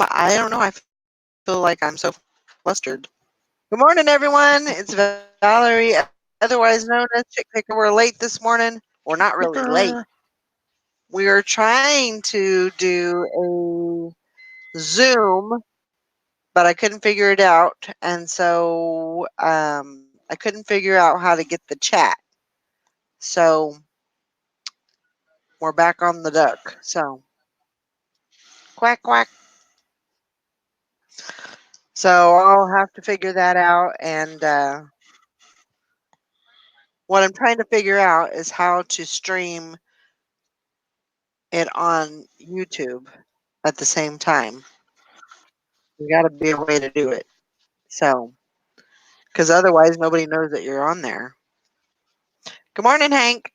I don't know. I feel like I'm so flustered. Good morning, everyone. It's Valerie, otherwise known as Chick Picker. We're late this morning. We're not really late. Picker. We are trying to do a Zoom, but I couldn't figure it out, and so I couldn't figure out how to get the chat. So we're back on the duck. So quack quack. So I'll have to figure that out, and what I'm trying to figure out is how to stream it on YouTube at the same time. There's got to be a way to do it. So, because otherwise nobody knows that you're on there. Good morning, Hank.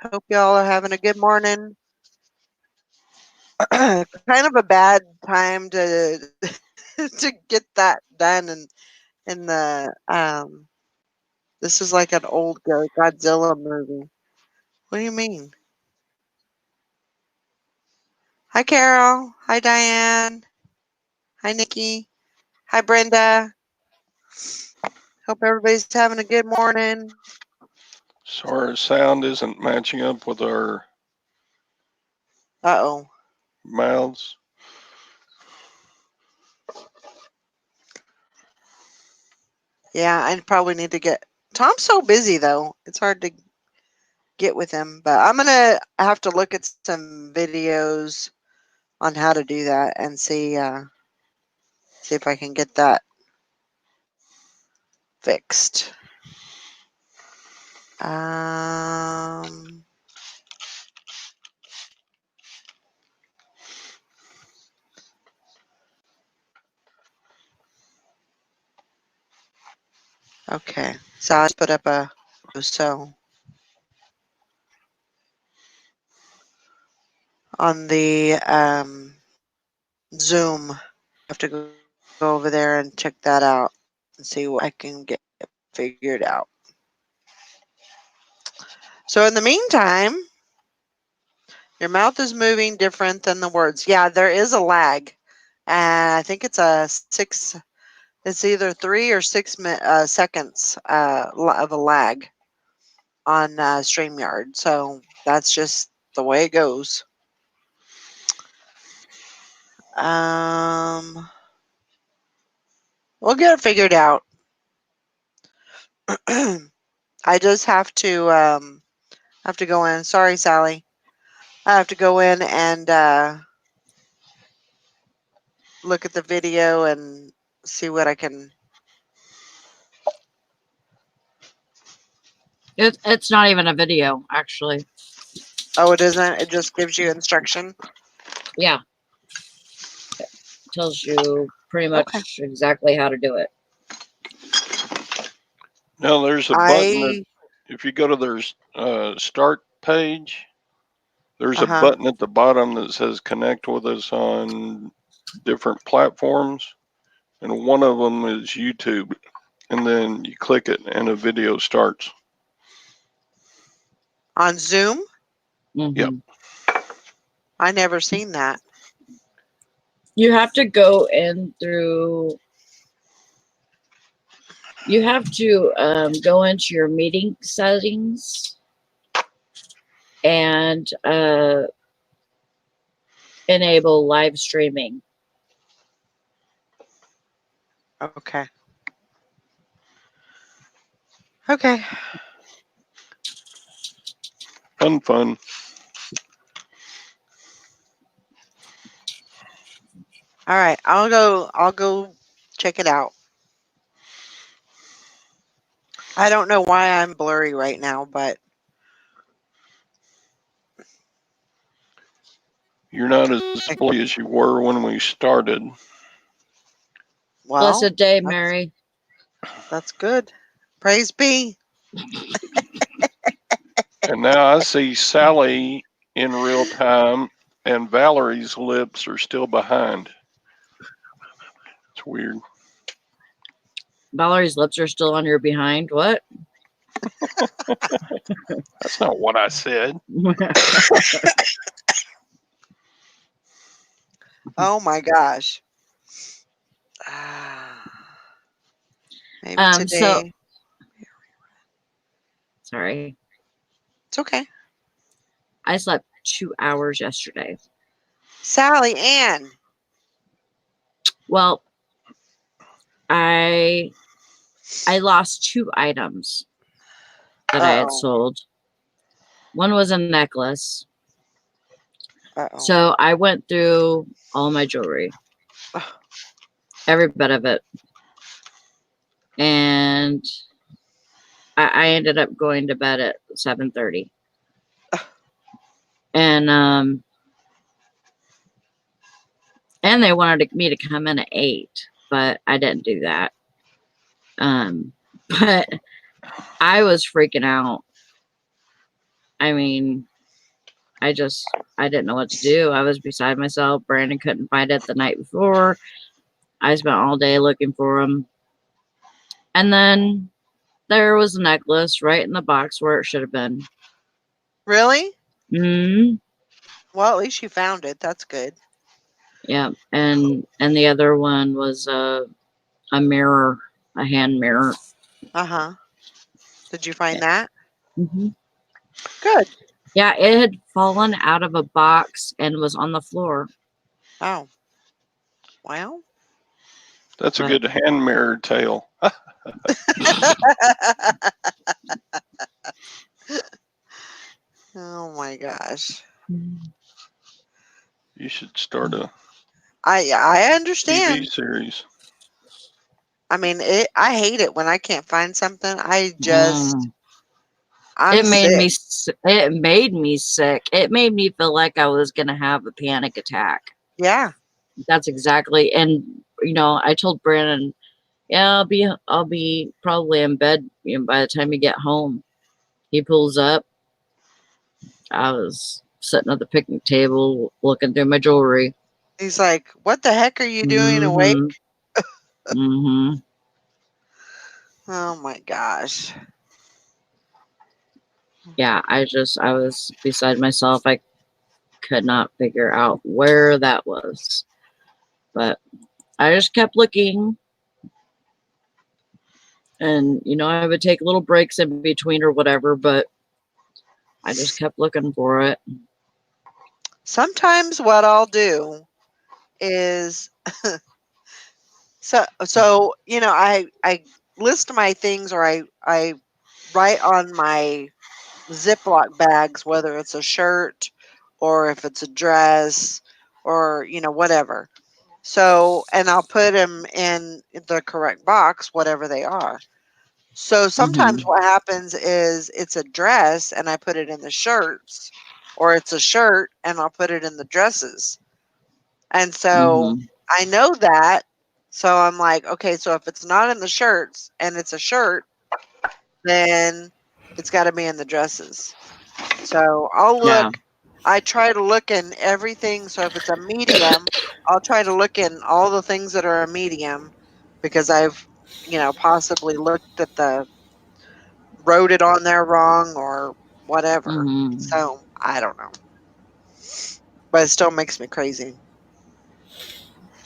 Hope y'all are having a good morning. Kind of a bad time to to get that done, and in the this is like an old Godzilla movie. What do you mean? Hi, Carol. Hi, Diane. Hi, Nikki. Hi, Brenda. Hope everybody's having a good morning. So our sound isn't matching up with our Uh-oh. mouths. Yeah, I probably need to get Tom's so busy though. It's hard to get with him, but I'm gonna have to look at some videos on how to do that and see if I can get that fixed. Um okay. So I just put up a so on the Zoom. I have to go over there and check that out and see what I can get figured out. So in the meantime, your mouth is moving different than the words. Yeah, there is a lag. And I think it's it's either 3 or 6 seconds of a lag on StreamYard. So that's just the way it goes. Um, we'll get it figured out. I just have to go in. Sorry, Sally. I have to go in and look at the video and see what I can. It's not even a video, actually. Oh, it isn't. It just gives you instruction. Yeah. It tells you pretty much Okay. exactly how to do it. Now there's a button that I if you go to their start page, there's a uh-huh. button at the bottom that says connect with us on different platforms. And one of them is YouTube. And then you click it and a video starts. On Zoom? Yep. Hmm. I never seen that. You have to go in through. You have to go into your meeting settings and enable live streaming. Okay. Okay. Fun. All right. I'll go check it out. I don't know why I'm blurry right now, but You're not as blurry as you were when we started. well, Blessed day, that's Mary. that's good. Praise be. And now I see Sally in real time, and Valerie's lips are still behind. It's weird. Valerie's lips are still on your behind. What? That's not what I said. Oh my gosh. Ah, maybe So today. sorry. It's okay. I slept 2 hours yesterday. Sally Ann. Well, I lost 2 items that I had Uh-oh. sold. One was a necklace. Uh-oh. So I went through all my jewelry, every bit of it. And I ended up going to bed at 7:30. And they wanted me to come in at 8, but I didn't do that. But I was freaking out. I mean, I didn't know what to do. I was beside myself. Brandon couldn't find it the night before. I spent all day looking for him. And then there was a necklace right in the box where it should have been. Really? Hmm. Well, at least you found it. That's good. Yeah. And the other one was a mirror, a hand mirror. Uh-huh. Did you find that? Hmm. Good. Yeah, it had fallen out of a box and was on the floor. Oh. Well. That's a But good hand mirror tale. Oh my gosh. You should start a I TV understand. series. I mean, I hate it when I can't find something. Mm. I'm It made sick. me it made me sick. It made me feel like I was going to have a panic attack. Yeah. That's exactly. And I told Brandon, yeah, I'll be probably in bed, by the time you get home. He pulls up. I was sitting at the picnic table looking through my jewelry. He's like, "What the heck are you doing awake?" Mhm. Mhm. Oh my gosh. Yeah, I was beside myself. I could not figure out where that was. But I just kept looking, and I would take little breaks in between or whatever, but I just kept looking for it. Sometimes what I'll do is I list my things, or I write on my Ziploc bags whether it's a shirt or if it's a dress or whatever. So, and I'll put them in the correct box, whatever they are. So sometimes Mhm. what happens is it's a dress and I put it in the shirts, or it's a shirt and I'll put it in the dresses. And so Mhm. I know that. So I'm like, okay, so if it's not in the shirts and it's a shirt, then it's got to be in the dresses. So I'll Yeah. look. I try to look in everything. So if it's a medium, I'll try to look in all the things that are a medium, because I've, possibly looked at wrote it on there wrong or whatever. Mhm. So I don't know. But it still makes me crazy.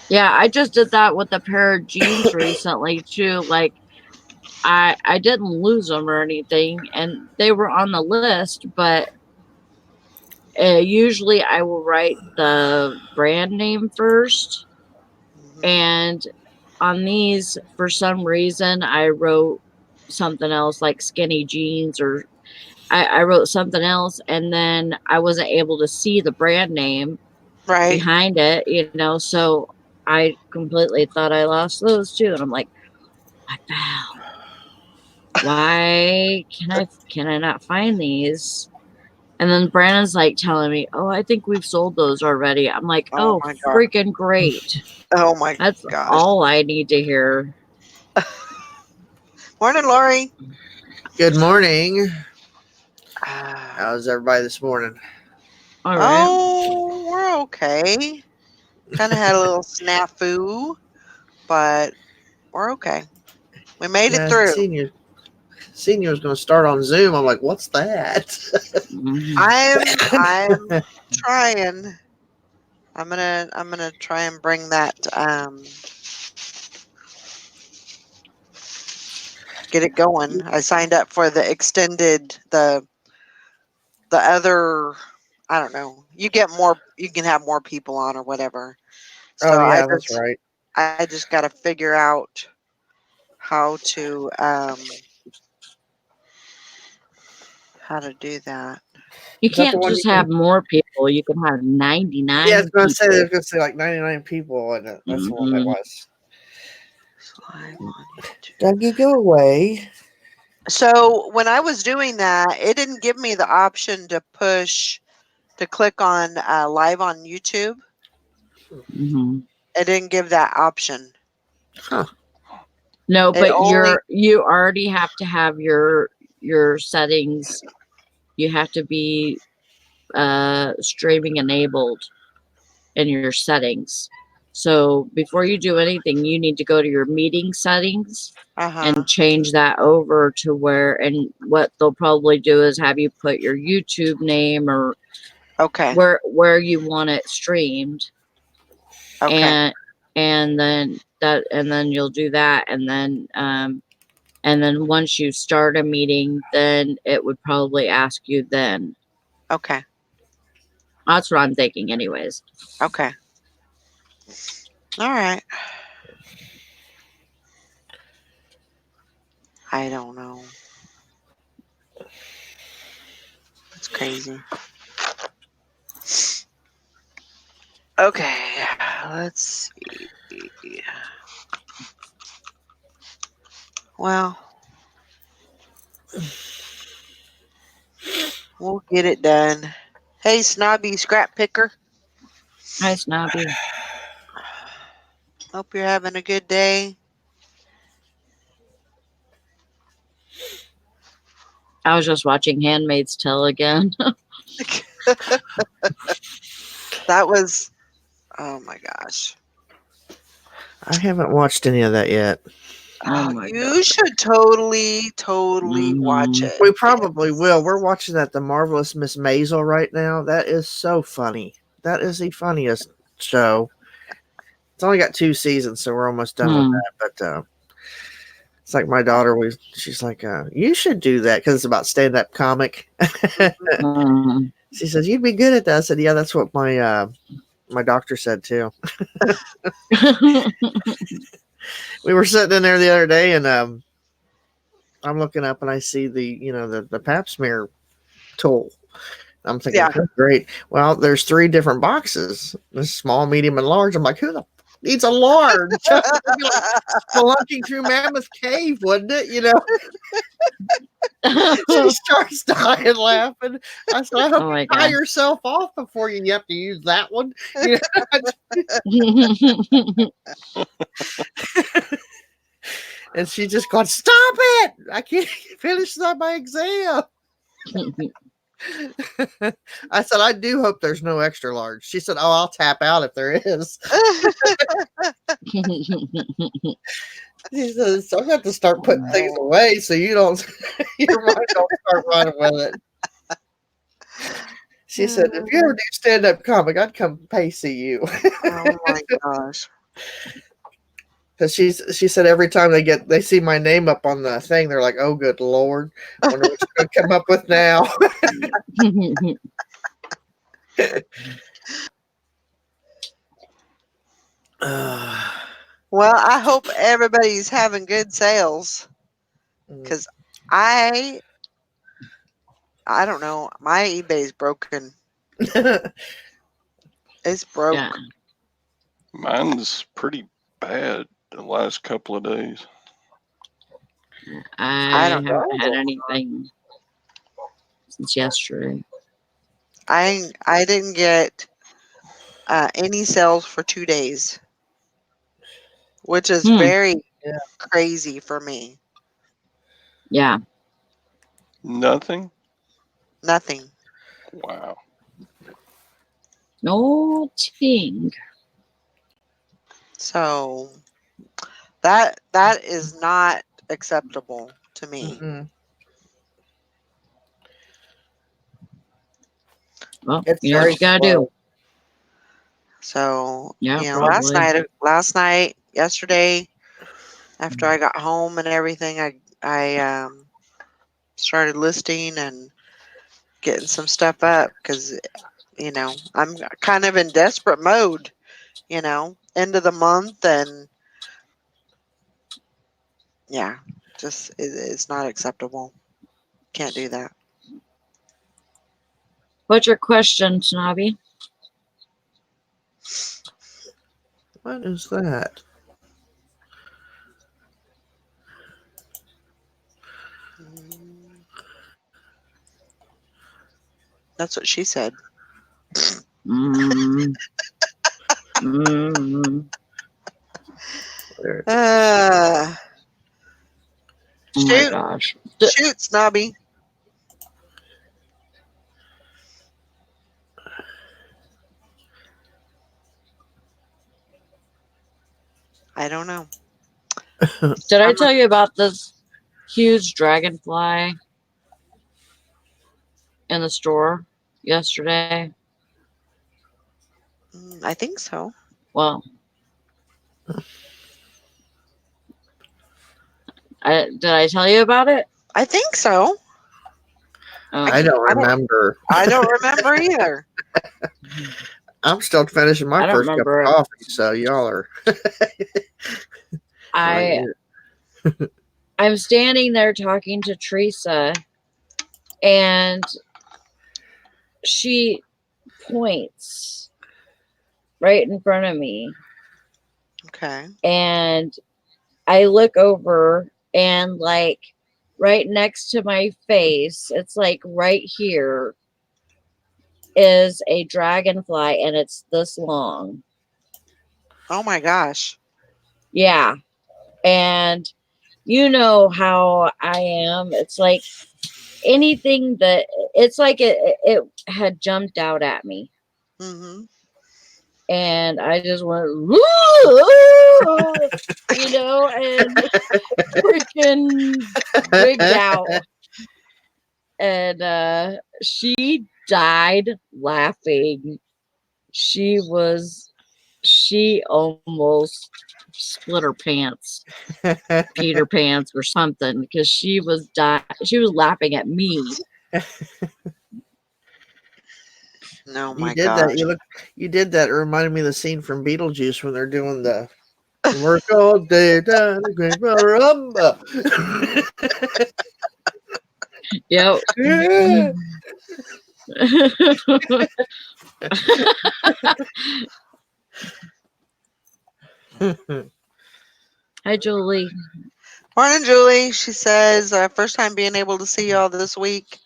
Yeah, I just did that with a pair of jeans recently too. Like I didn't lose them or anything, and they were on the list, but usually I will write the brand name first. Mhm. And on these, for some reason, I wrote something else like skinny jeans, or I wrote something else, and then I wasn't able to see the brand name Right. behind it, so I completely thought I lost those too. And I'm like, what the hell? Why can I not find these? And then Brandon's like telling me, "Oh, I think we've sold those already." I'm like, Oh "Oh, my god. freaking great. Oh my That's gosh. all I need to hear." Morning, Lori. Good morning. Ah. How's everybody this morning? All right. Oh, we're okay. Kind of had a little snafu, but we're okay. We made it Yeah, through. senior was going to start on Zoom. I'm like, what's that? Mhm. I'm trying. I'm gonna try and bring that get it going. I signed up for the extended the other I don't know. You can have more people on or whatever. So Oh yeah, that's right. I just got to figure out how to do that. You Is that the can't one just you can? have more people. You can have Yeah, I 99 was gonna say people. there's gonna say like 99 people, and that's the one that Mhm. was. Live on YouTube. Dougie, go away. So when I was doing that, it didn't give me the option to click on live on YouTube. Mhm. It didn't give that option. Huh. No, It but only you already have to have your settings. You have to be streaming enabled in your settings. So before you do anything, you need to go to your meeting settings and change that over to where, and what they'll probably do is have you put your YouTube name or okay. where you want it streamed, Okay. and then you'll do that, and then once you start a meeting, then it would probably ask you then. Okay. That's what I'm thinking anyways. Okay. All right. I don't know. It's crazy. Okay. Let's see. Well, we'll get it done. Hey, Snobby Scrap Picker. Hi, Snobby. Hope you're having a good day. I was just watching Handmaid's Tale again. That was, oh my gosh. I haven't watched any of that yet. Oh my You should totally watch Mhm. it. We probably will. We're watching that The Marvelous Miss Maisel right now. That is so funny. That is the funniest show. It's only got 2 seasons, so we're almost done with that. But it's like my daughter was. She's like, "You should do that because it's about stand-up comic." Mhm. She says, "You'd be good at that." I said, "Yeah, that's what my doctor said too." We were sitting in there the other day, and I'm looking up, and I see the Pap smear tool. I'm thinking, Yeah. "Oh, great. Well, there's 3 different boxes: there's small, medium, and large." I'm like, "Who the needs a large?" It'd be like spelunking through Mammoth Cave, wouldn't it? She starts dying laughing. I said, "I hope Oh my you tie God. yourself off before you have to use that one." And she just going, "Stop it! I can't finish my exam." I said, "I do hope there's no extra large." She said, "Oh, I'll tap out if there is." She says, "So I have to start putting things away so you don't, your mind don't start running with it." She said, "If you ever do stand up comic, I'd come pay see you." Oh my gosh. Because she said every time they see my name up on the thing, they're like, "Oh, good Lord, wonder what you're gonna come up with now." Well, I hope everybody's having good sales because I don't know. My eBay's broken. It's broke. Yeah. Mine's pretty bad the last couple of days. I don't haven't had anything since yesterday. I didn't get any sales for 2 days, which is very Yeah. crazy for me. Yeah. Nothing? Nothing. Wow. No ting. So that is not acceptable to me. Mm-mm. Well, It's you know what very you gotta slow. do. So, Yeah, last probably. night, yesterday, after I got home and everything, I started listing and getting some stuff up because I'm kind of in desperate mode. End of the month, and yeah, just it's not acceptable. Can't do that. What's your question, Snobby? What is that? Mm, That's what she said. Mm. Mm. Where- Uh, Oh my shoot, gosh. shoot, Snobby. I don't know. Did I tell you about this huge dragonfly in the store yesterday? I think so. Well, did I tell you about it? I think so. Oh. I don't remember. I don't remember either. I'm still finishing my I don't first cup remember of it. coffee, so y'all are. I'm standing there talking to Teresa, and she points right in front of me, Okay. and I look over, and like right next to my face, it's like right here is a dragonfly, and it's this long. Oh my gosh. Yeah. And you know how I am. It's like anything that it's like it had jumped out at me. Mm-hmm. And I just went, "Woo!" and freaking wigged out. And she died laughing. She almost split her pants, Peter pants or something, because she was laughing at me. No, You my did that. gosh. You did that. It reminded me of the scene from Beetlejuice when they're doing the work all day down the great rumba. Yep. Yeah. Hi, Julie. Morning, Julie. She says, first time being able to see y'all this week.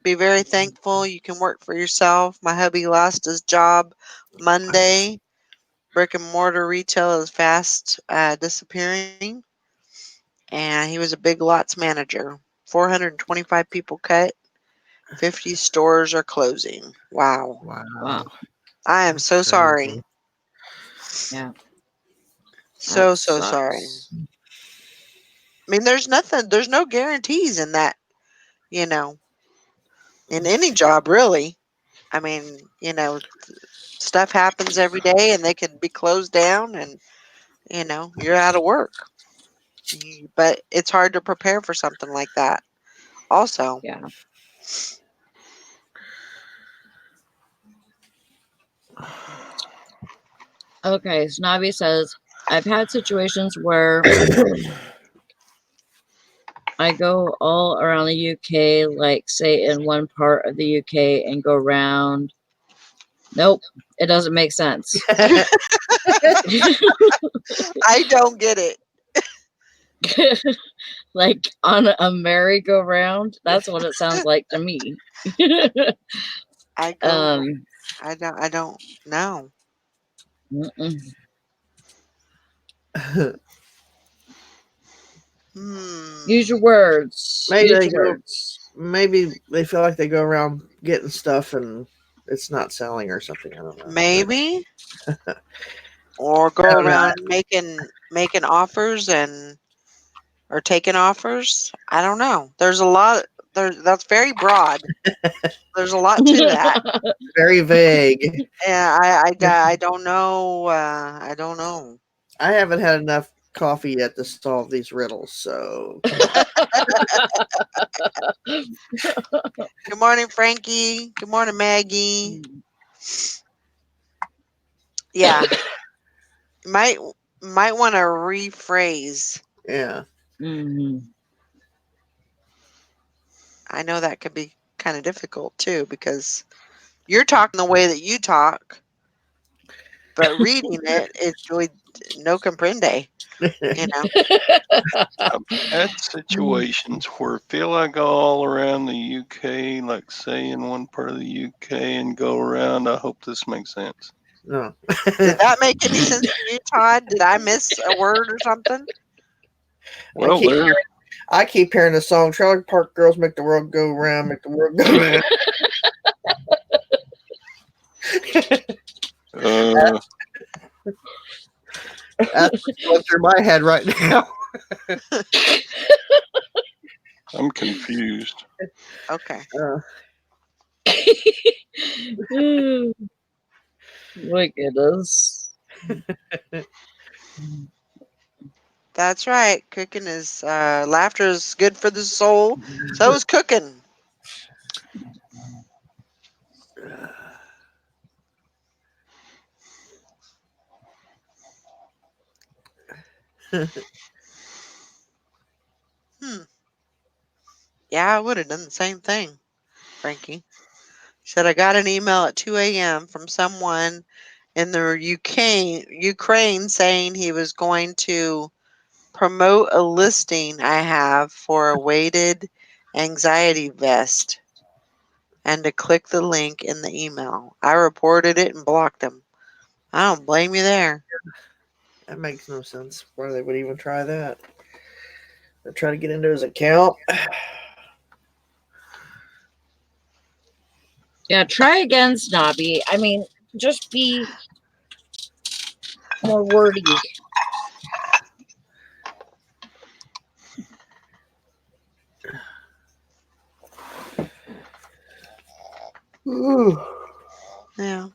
Be very thankful you can work for yourself. My hubby lost his job Monday. Brick and mortar retail is fast disappearing. And he was a big lots manager. 425 people cut. 50 stores are closing. Wow. Wow. I am so sorry. Crazy. Yeah. So That sorry. sucks. I mean, there's no guarantees in that, you know, in any job, really. I mean, stuff happens every day and they could be closed down and, you're out of work. But it's hard to prepare for something like that, also. Yeah. Okay. Snavi says, I've had situations where I go all around the UK, like say in one part of the UK and go around. Nope, it doesn't make sense. I don't get it. Like on a merry-go-round. That's what it sounds like to me. I go. um, I don't know. mm-mm. Use your words. Maybe Use they your go. words. Maybe they feel like they go around getting stuff and it's not selling or something. I don't know. Maybe. Or go around making offers or taking offers. I don't know. There's That's very broad. There's a lot to that. Very vague. Yeah, I don't know. I don't know. I haven't had enough coffee yet to solve these riddles, so Good morning, Frankie. Good morning, Maggie. Yeah, might want to rephrase. yeah. Mhm. I know that could be kind of difficult too because you're talking the way that you talk, but reading it, it's really no comprende. You know. I've had situations where I feel I go all around the UK, like say in one part of the UK and go around. I hope this makes sense. No. Did that make any sense to you, Todd? Did I miss a word or something? Well, keep there. I keep hearing the song Trailer Park Girls Make the World Go Round, Make the World Go Round. That's what's going through my head right now. I'm confused. Okay. My goodness. That's right. Cooking is laughter is good for the soul. So is cooking. Yeah, I would have done the same thing, Frankie. Said I got an email at 2 a.m. from someone in the Ukraine saying he was going to promote a listing I have for a weighted anxiety vest and to click the link in the email. I reported it and blocked him. I don't blame you there. That makes no sense. Why they would even try that? They're trying to get into his account. Yeah, try again, Snobby. I mean, just be more wordy. Ooh. Yeah.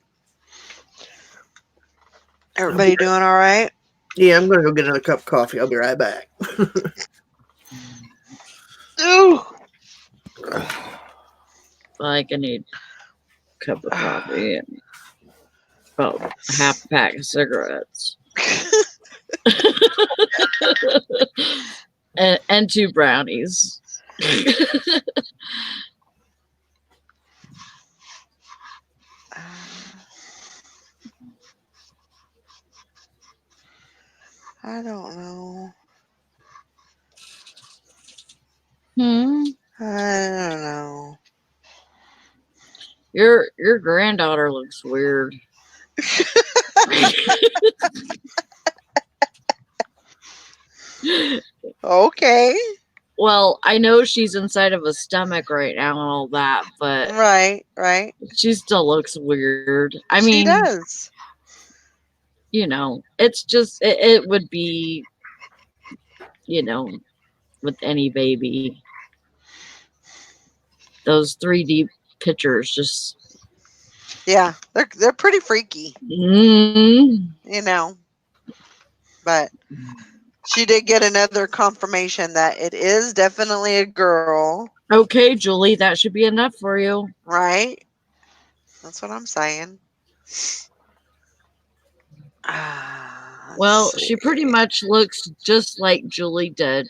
Everybody doing all right? Yeah, I'm gonna go get another cup of coffee. I'll be right back. Ooh. Like I need a cup of coffee and about a half a pack of cigarettes. and 2 brownies. I don't know. I don't know. Your granddaughter looks weird. Okay. Well, I know she's inside of a stomach right now and all that, but Right, right. she still looks weird. I She mean, does. you know, it's just it would be, you know, with any baby. Those 3D pictures just Yeah, they're pretty freaky, mm. you know. But she did get another confirmation that it is definitely a girl, Okay, Julie, that should be enough for you. right? That's what I'm saying. Well, she pretty much looks just like Julie did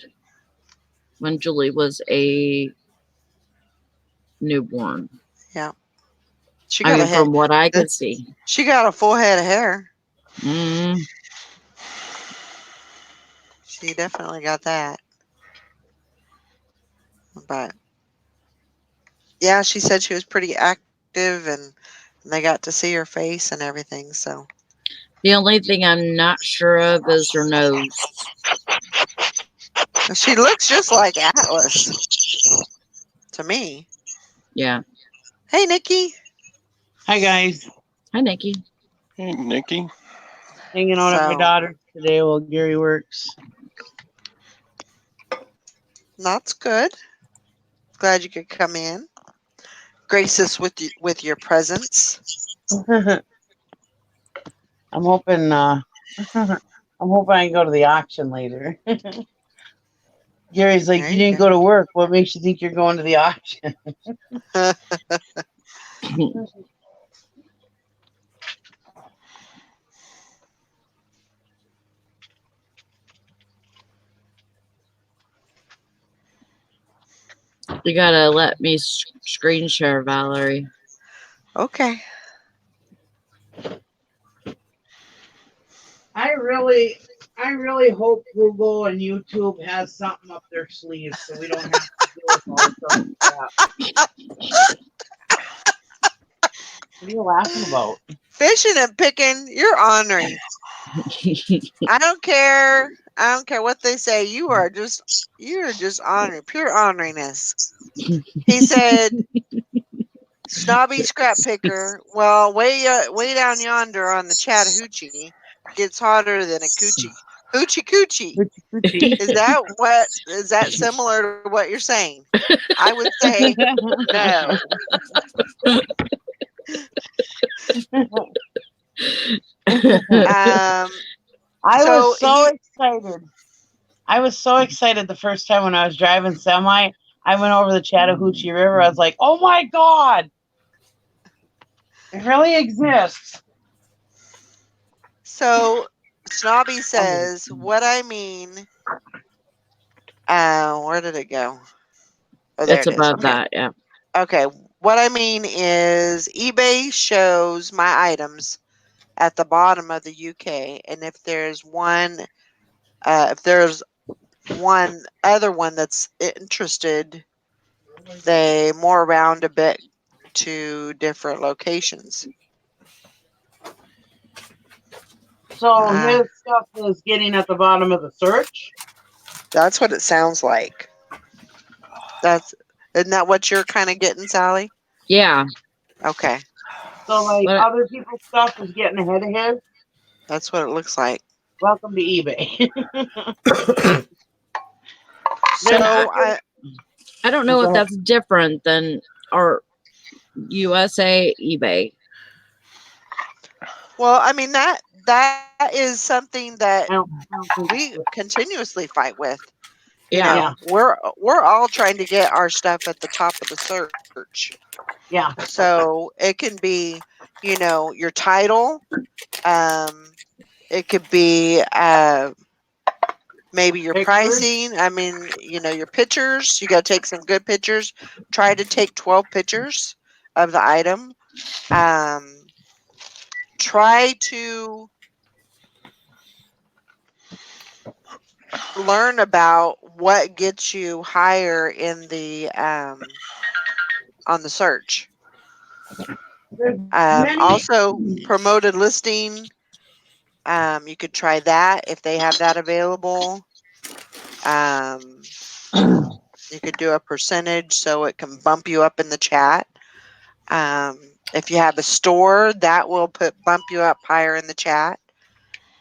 when Julie was a newborn. Yeah. She I got a mean, head. from what I could see. She got a full head of hair. Mm. She definitely got that. But yeah, she said she was pretty active and they got to see her face and everything. So The only thing I'm not sure of is her nose. she looks just like Atlas to me. Yeah. Hey, Nikki. Hi guys, Hi, Nikki. Hey, Nikki. hanging out at my So daughter today while Gary works. that's good. Glad you could come in. Grace us with your presence. I'm hoping I'm hoping I can go to the auction later. Gary's like, There you you didn't go. go to work. What makes you think you're going to the auction? You gotta let me screen share, Valerie. Okay. I really hope Google and YouTube has something up their sleeves so we don't have to deal with all this other crap. What are you laughing about? Fishing and picking, you're honoring. I don't care. I don't care what they say. You're just honoring, pure honoriness. He said, snobby scrap picker. Well, way down yonder on the Chattahoochee gets hotter than a coochie. Hoochie coochie. Is that similar to what you're saying? I would say no. I So was so excited. I was so excited the first time when I was driving semi. I went over the Chattahoochee River. I was like, oh my God, it really exists. So Snobby says, what I mean, where did it go? Oh, there It's it is. above Okay. that, yeah. Okay. What I mean is eBay shows my items at the bottom of the UK, and if there's one other one that's interested, they more around a bit to different locations. So his stuff is getting at the bottom of the search. That's what it sounds like. Isn't that what you're kind of getting, Sally? Yeah. Okay. So like What- other people's stuff is getting ahead of his. That's what it looks like. Welcome to eBay. So I don't know if that's different than our USA eBay. well, I mean that is something that I don't think we continuously fight with. Yeah. Yeah. We're all trying to get our stuff at the top of the search. Yeah. So it can be, your title. It could be maybe your Pictures. pricing. I mean, your pictures. You got to take some good pictures. Try to take 12 pictures of the item. Try to learn about what gets you higher in the on the search. Also, promoted listing. You could try that if they have that available. You could do a percentage so it can bump you up in the chat. If you have a store, that will bump you up higher in the chat.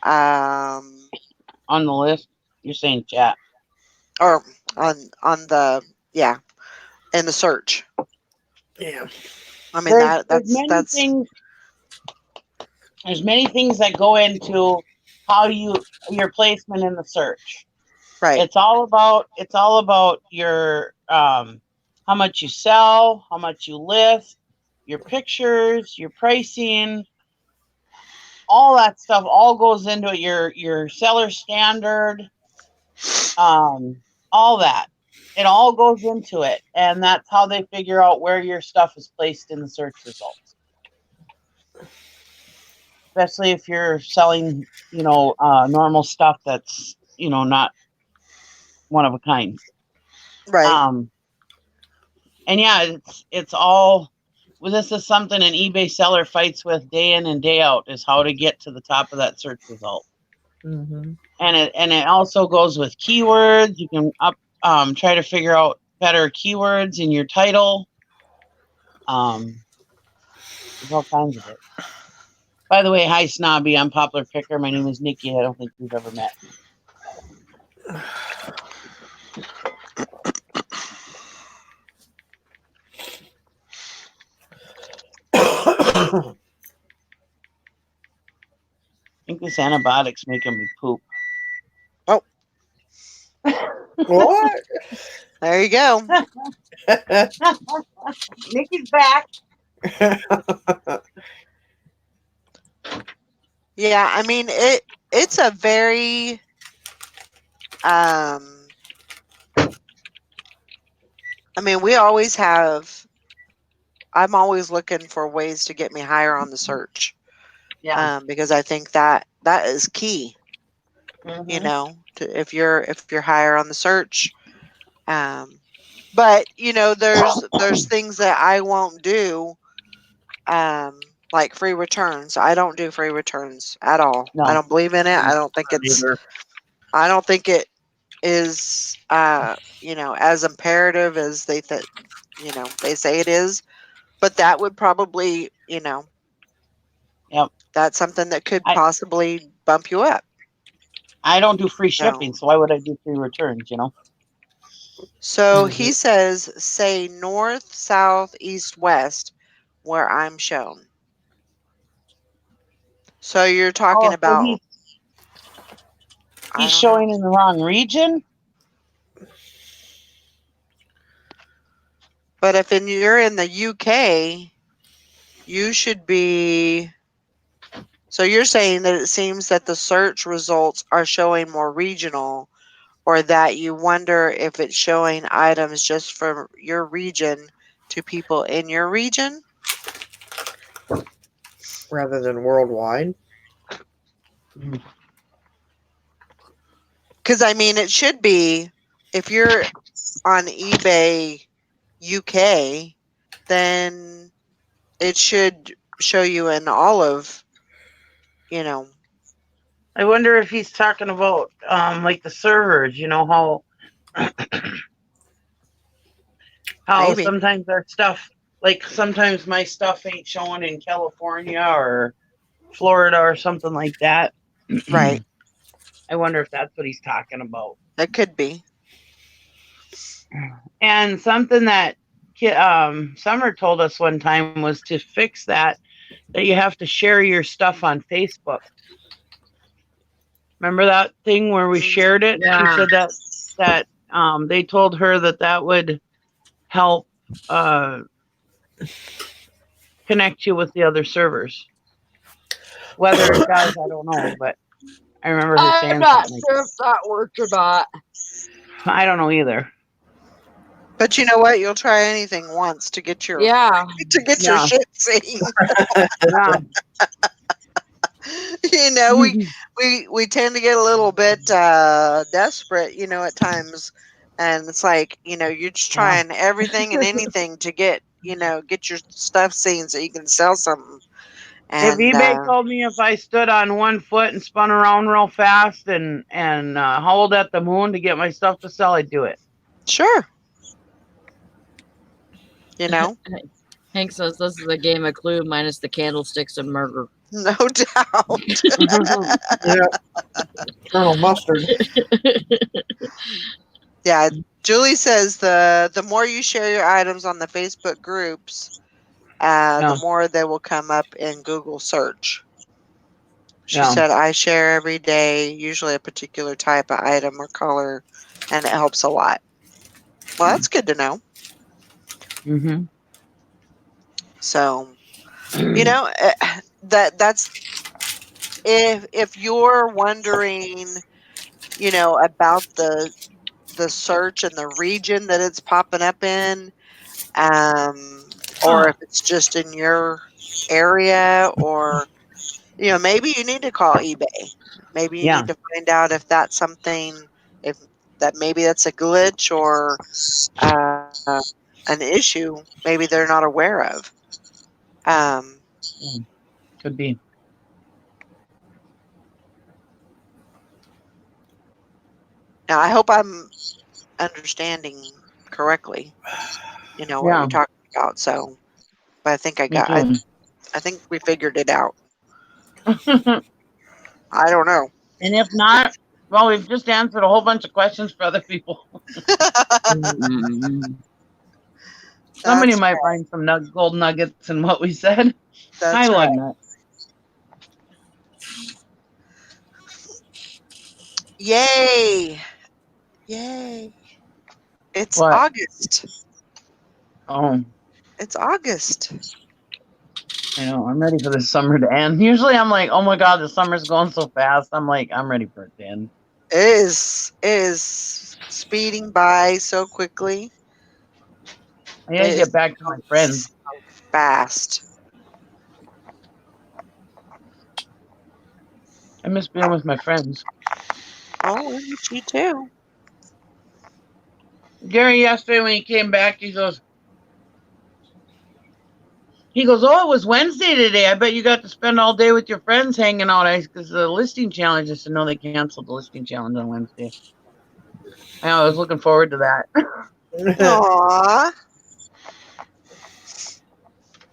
On the list, you're saying chat, or on the in the search. Yeah. I mean there's many things that go into how your placement in the search. right. It's all about your how much you sell, how much you list, your pictures, your pricing, all that stuff all goes into your seller standard, all that. It all goes into it, and that's how they figure out where your stuff is placed in the search results. Especially if you're selling, normal stuff that's, not one of a kind. Right. And yeah, it's all. Well, this is something an eBay seller fights with day in and day out, is how to get to the top of that search result. Mm-hmm. And it also goes with keywords. You can try to figure out better keywords in your title. There's all kinds of it. By the way, hi Snobby, I'm Popular Picker. My name is Nikki. I don't think we've ever met. think this antibiotic's making me poop. What? There you go. Nikki's back. Yeah, I mean it's a very I mean, we always have I'm always looking for ways to get me higher on the search. Yeah. Because I think that is key, you Mhm. know, to if you're higher on the search. But you know, there's things that I won't do, like free returns. I don't do free returns at all. No. I don't believe in it. I don't think it's Neither. I don't think it is you know, as imperative as you know, they say it is. But that would probably, you know, Yep. that's something that could I- possibly bump you up. I don't do free No. shipping, so why would I do free returns? You know. So he says, say north, south, east, west, where I'm shown. So you're talking So about he's I don't showing know. in the wrong region. But if you're in the UK, you should be. So you're saying that it seems that the search results are showing more regional, or that you wonder if it's showing items just from your region to people in your region? Rather than worldwide. Because I mean, it should be if you're on eBay UK, then it should show you in all of, you know. I wonder if he's talking about like the servers. You know how Maybe. sometimes our stuff, like sometimes my stuff ain't showing in California or Florida or something like that. Right. I wonder if that's what he's talking about. It could be. And something that Summer told us one time was to fix that you have to share your stuff on Facebook. Remember that thing where we shared it? Yeah. She said that they told her that would help connect you with the other servers. Whether it does, I don't know, but I remember her saying I'm not something sure if that worked or not. I don't know either. But you know what? You'll try anything once to get your Yeah. your shit seen. Yeah. You know, we tend to get a little bit desperate, you know, at times, and it's like, you know, you're just trying everything and anything to get, you know, get your stuff seen so you can sell something. If And eBay told me if I stood on one foot and spun around real fast and howled at the moon to get my stuff to sell, I'd do it. sure, you know, Hank says this is a game of Clue minus the candlesticks and murder. no doubt. Yeah. Colonel Mustard. Yeah, Julie says the more you share your items on the Facebook groups, the more they will come up in Google search. She said, I share every day, usually a particular type of item or color, and it helps a lot. Well, that's good to know. Mm-hmm. So, you know, that's if you're wondering, you know, about the search and the region that it's popping up in, or if it's just in your area, or you know, maybe you need to call eBay. Maybe you need to find out if that's something, if that maybe that's a glitch or an issue maybe they're not aware of. Could be. Now, I hope I'm understanding correctly, you know, what you're talking about. So, but I think I think we figured it out. I don't know. And if not, well, we've just answered a whole bunch of questions for other people. Somebody That's might find some gold nuggets in what we said. That's I love right. that. Yay! Yay! It's What? August. Oh, It's August. I know. I'm ready for the summer to end. Usually I'm like, oh my God, the summer's going so fast. I'm like, I'm ready for it to end. It is speeding by so quickly. I gotta It get is back to my friends. so fast. I miss being with my friends. Oh, I miss you too. Gary, yesterday when he came back, he goes, oh, it was Wednesday today. I bet you got to spend all day with your friends hanging out. Because the listing challenge, I said, no, they canceled the listing challenge on Wednesday. I was looking forward to that. Aww.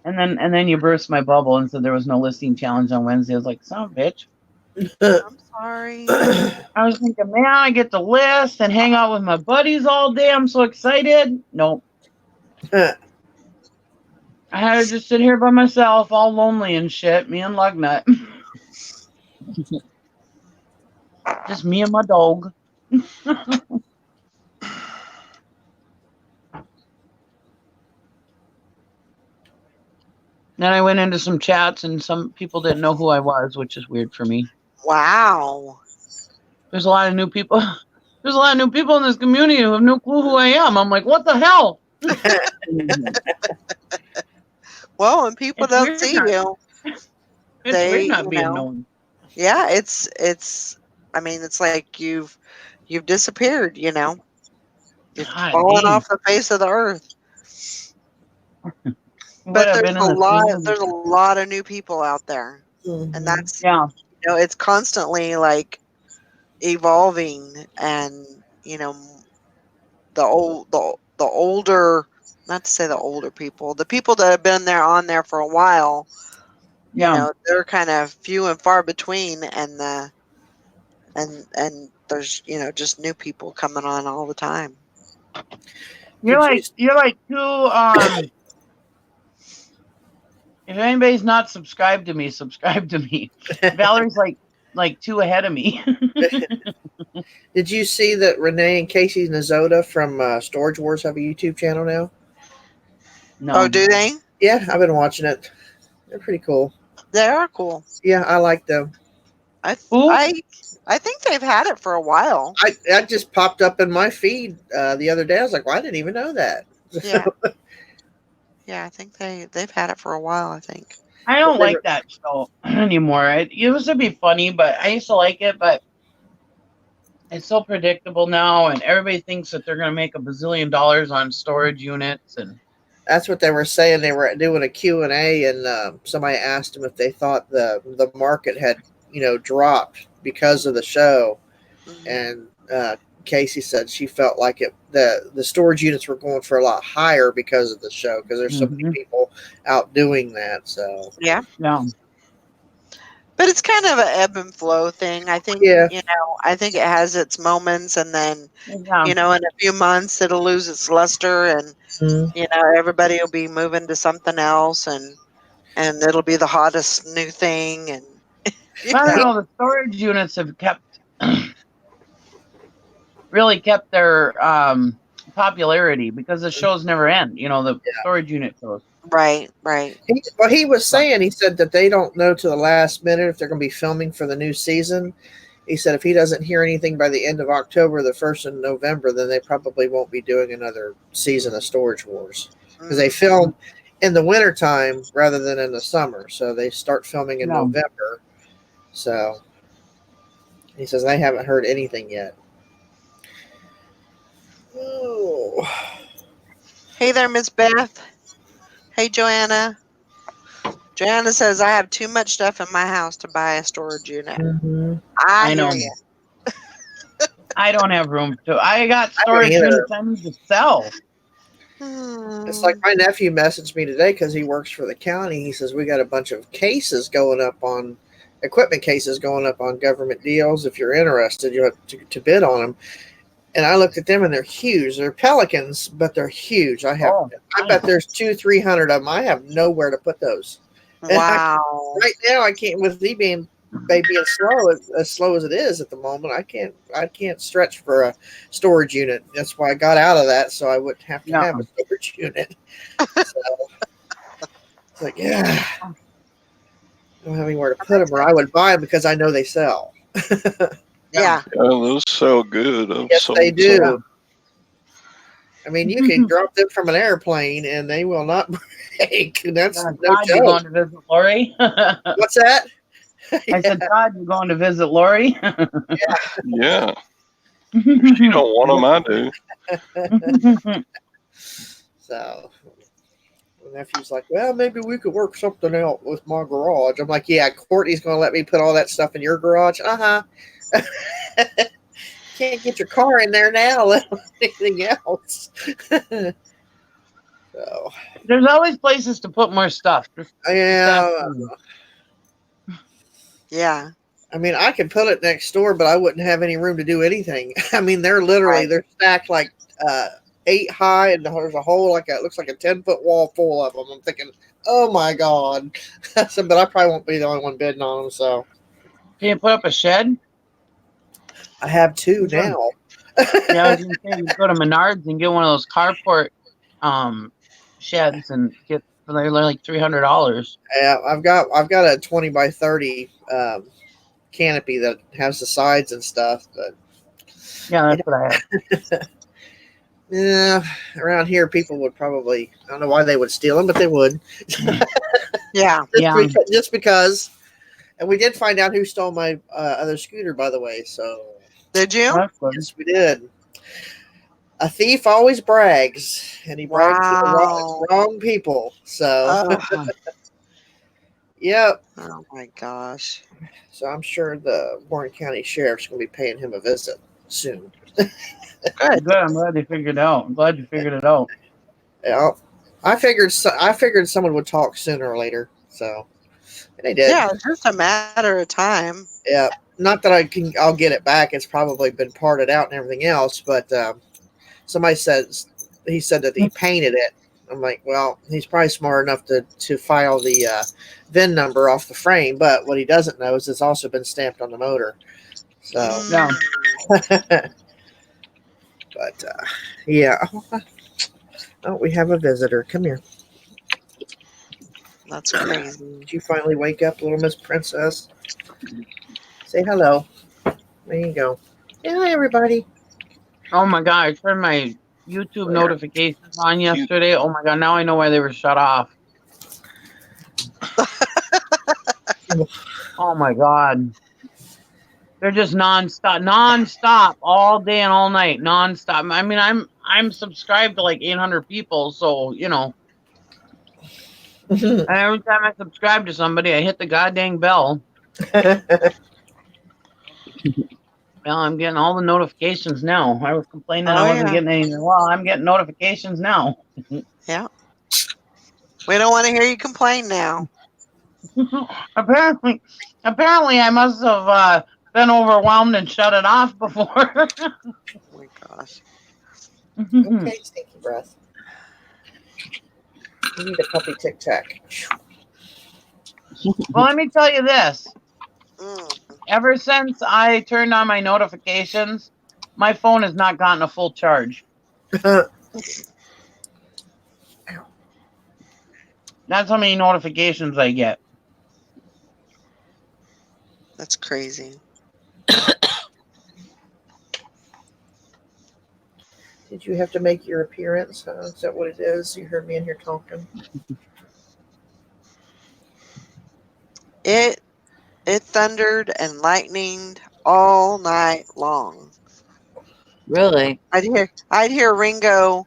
And then you burst my bubble and said there was no listing challenge on Wednesday. I was like, son of a bitch. I'm sorry. I was thinking, man, I get to list and hang out with my buddies all day. I'm so excited. Nope. I had to just sit here by myself, all lonely and shit. Me and Lugnut. Just me and my dog. Then I went into some chats and some people didn't know who I was, which is weird for me. Wow. There's a lot of new people. There's a lot of new people in this community who have no clue who I am. I'm like, what the hell? Well, when people It's don't weird see not- you, It's they, weird not you being know, known. yeah, it's I mean, it's like you've disappeared, you know. You've God, fallen dang. off the face of the earth. Would But have there's been a in the lot scene. of new people out there. And that's, Yeah. you know, it's constantly like evolving, and you know, the older, not to say the older people, the people that have been there on there for a while, you Yeah. know, they're kind of few and far between, and there's, you know, just new people coming on all the time. You're Did you- like two if anybody's not subscribed to me, subscribe to me. Valerie's like two ahead of me. Did you see that Renee and Casey Nazota from Storage Wars have a YouTube channel now? No. Oh, do they? Yeah, I've been watching it. They're pretty cool. They are cool. Yeah, I like them. Who? I think they've had it for a while. That just popped up in my feed the other day. I was like, well, I didn't even know that. Yeah. Yeah, I think they've had it for a while, I think. I don't like that show anymore. It used to be funny, but I used to like it, but it's so predictable now, and everybody thinks that they're going to make $1 bazillion on storage units. And That's what they were saying. They were doing a Q&A, and somebody asked them if they thought the market had, you know, dropped because of the show. Mhm. And Casey said she felt like the storage units were going for a lot higher because of the show, because there's so many people out doing that. So Yeah. yeah, But it's kind of an ebb and flow thing. I think, Yeah. you know, I think it has its moments, and then, yeah, you know, in a few months it'll lose its luster, and Mhm. you know, everybody will be moving to something else, and it'll be the hottest new thing, and you I don't know. know. The storage units have really kept their popularity because the shows never end. You know, the storage unit shows. Right. He was saying, he said that they don't know to the last minute if they're going to be filming for the new season. He said if he doesn't hear anything by the end of October, the 1st of November, then they probably won't be doing another season of Storage Wars, because they film in the wintertime rather than in the summer. So they start filming in November. So he says they haven't heard anything yet. Oh. Hey there, Miss Beth. Hey, Joanna. Joanna says, I have too much stuff in my house to buy a storage unit. Mhm. I know. hear you. I don't have room to. I got storage units I need to sell. It's like my nephew messaged me today because he works for the county. He says, we got a bunch of cases going up on equipment cases going up on government deals. If you're interested, you have to bid on them. And I looked at them and they're huge. They're pelicans, but they're huge. I bet there's 200-300 of them. I have nowhere to put those. Wow. Right now, I can't, with me being slow as it is at the moment. I can't stretch for a storage unit. That's why I got out of that, so I wouldn't have to have a storage unit. So it's like, yeah, I don't have anywhere to put them, or I would buy them because I know they sell. Yeah. Those sell good. Yes, they do. Some. I mean, you can drop them from an airplane and they will not break. That's no Todd, you joke. going to visit Lori? What's that? I said, Todd, you going to visit Lori? Yeah. If you don't want them, I do. So my nephew's like, well, maybe we could work something out with my garage. I'm like, yeah, Courtney's going to let me put all that stuff in your garage. Can't get your car in there now, let alone anything else. So There's always places to put more stuff. Yeah. I mean, I could put it next door, but I wouldn't have any room to do anything. I mean, they're literally they're stacked like 8 high, and there's a whole it looks like a 10-foot wall full of them. I'm thinking, oh my god! So, but I probably won't be the only one bidding on them. So Can you put up a shed? I have 2 now. Yeah, I was gonna say you go to Menards and get one of those carport sheds and get they're like $300. Yeah, I've got a 20 by 30 canopy that has the sides and stuff, but Yeah, that's what I have. yeah, around here people would probably, I don't know why they would steal them, but they would. Yeah. Just because. And we did find out who stole my other scooter, by the way. So Did you? yes, we did. A thief always brags, and he brags to the wrong people. So, yep. Oh my gosh. So I'm sure the Warren County Sheriff's going to be paying him a visit soon. Good. I'm glad they figured it out. I'm glad you figured it out. Yeah, I figured someone would talk sooner or later. So, and they did. Yeah, it's just a matter of time. Yeah. Not that I'll get it back. It's probably been parted out and everything else, but somebody said that he painted it. I'm like, well, he's probably smart enough to file the VIN number off the frame, but what he doesn't know is it's also been stamped on the motor. So, No. but yeah. Oh, we have a visitor. Come here. That's crazy. Did you finally wake up, little Miss Princess? Say hello. There you go. Yeah, hi, everybody. Oh my god, I turned my YouTube notifications on yesterday. Oh my god, now I know why they were shut off. Oh my god. They're just nonstop all day and all night, nonstop. I mean, I'm subscribed to like 800 people, so you know. And every time I subscribe to somebody, I hit the goddamn bell. Well, I'm getting all the notifications now. I was complaining I wasn't getting anything. Well, I'm getting notifications now. Yeah. We don't want to hear you complain now. Apparently, I must have been overwhelmed and shut it off before. Oh my gosh. Okay, stinky breath. You need a puppy Tic Tac. Well, let me tell you this. Mm. Ever since I turned on my notifications, my phone has not gotten a full charge. That's how many notifications I get. That's crazy. Did you have to make your appearance? Is that what it is? You heard me in here talking. It thundered and lightninged all night long. Really? I'd hear Ringo,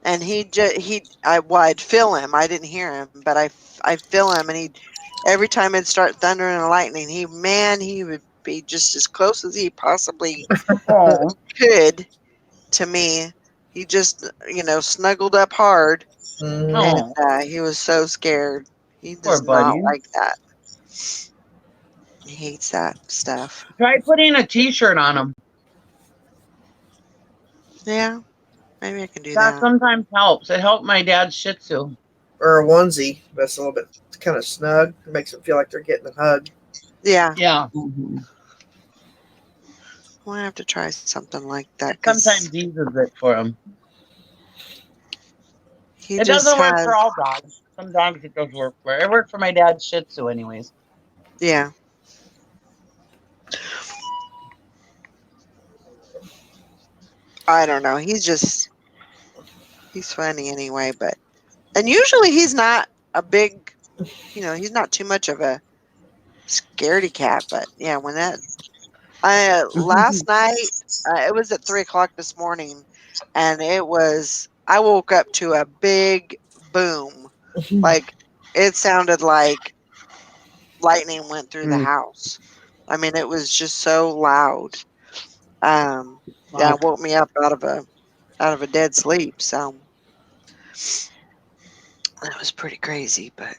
and I'd feel him. I didn't hear him, but I feel him, and every time it'd start thundering and lightning, he would be just as close as he possibly could to me. He just snuggled up hard, and he was so scared. He does not like that. He hates that stuff. Try putting a t-shirt on him. Yeah, maybe I can do That that. sometimes helps. It helped my dad's Shih Tzu. Or a onesie that's a little bit kind of snug. It makes them feel like they're getting a hug. Yeah, Yeah, Mhm. we'll have to try something like that it sometimes because eases it for him. he It just doesn't work has. for all dogs. Some dogs it does work for. It worked for my dad's Shih Tzu, anyways. Yeah. I don't know. He's funny anyway, and usually he's not a big, he's not too much of a scaredy cat, but yeah, when that I last night, it was at 3 o'clock this morning, and I woke up to a big boom. Like, it sounded like lightning went through the Mm. house. I mean, it was just so loud. Yeah, Wow. it woke me up out of a dead sleep, so that was pretty crazy, but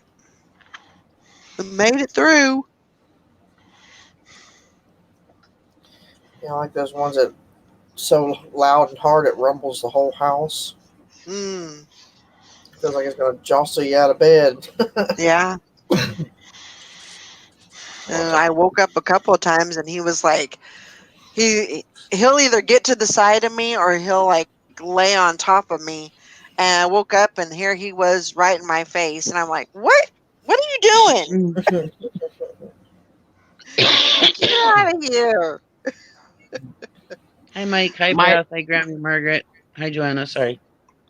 we made it through. You know, like those ones that so loud and hard it rumbles the whole house. Mm, Feels like it's going to jostle you out of bed. yeah. And I woke up a couple of times, and he was like, he'll either get to the side of me or he'll like lay on top of me. And I woke up, and here he was right in my face, and I'm like, what are you doing? Mm. Get out of here. Hi, Mike. Hi, My Beth. Hi, Grandma Margaret. Hi, Joanna. Sorry.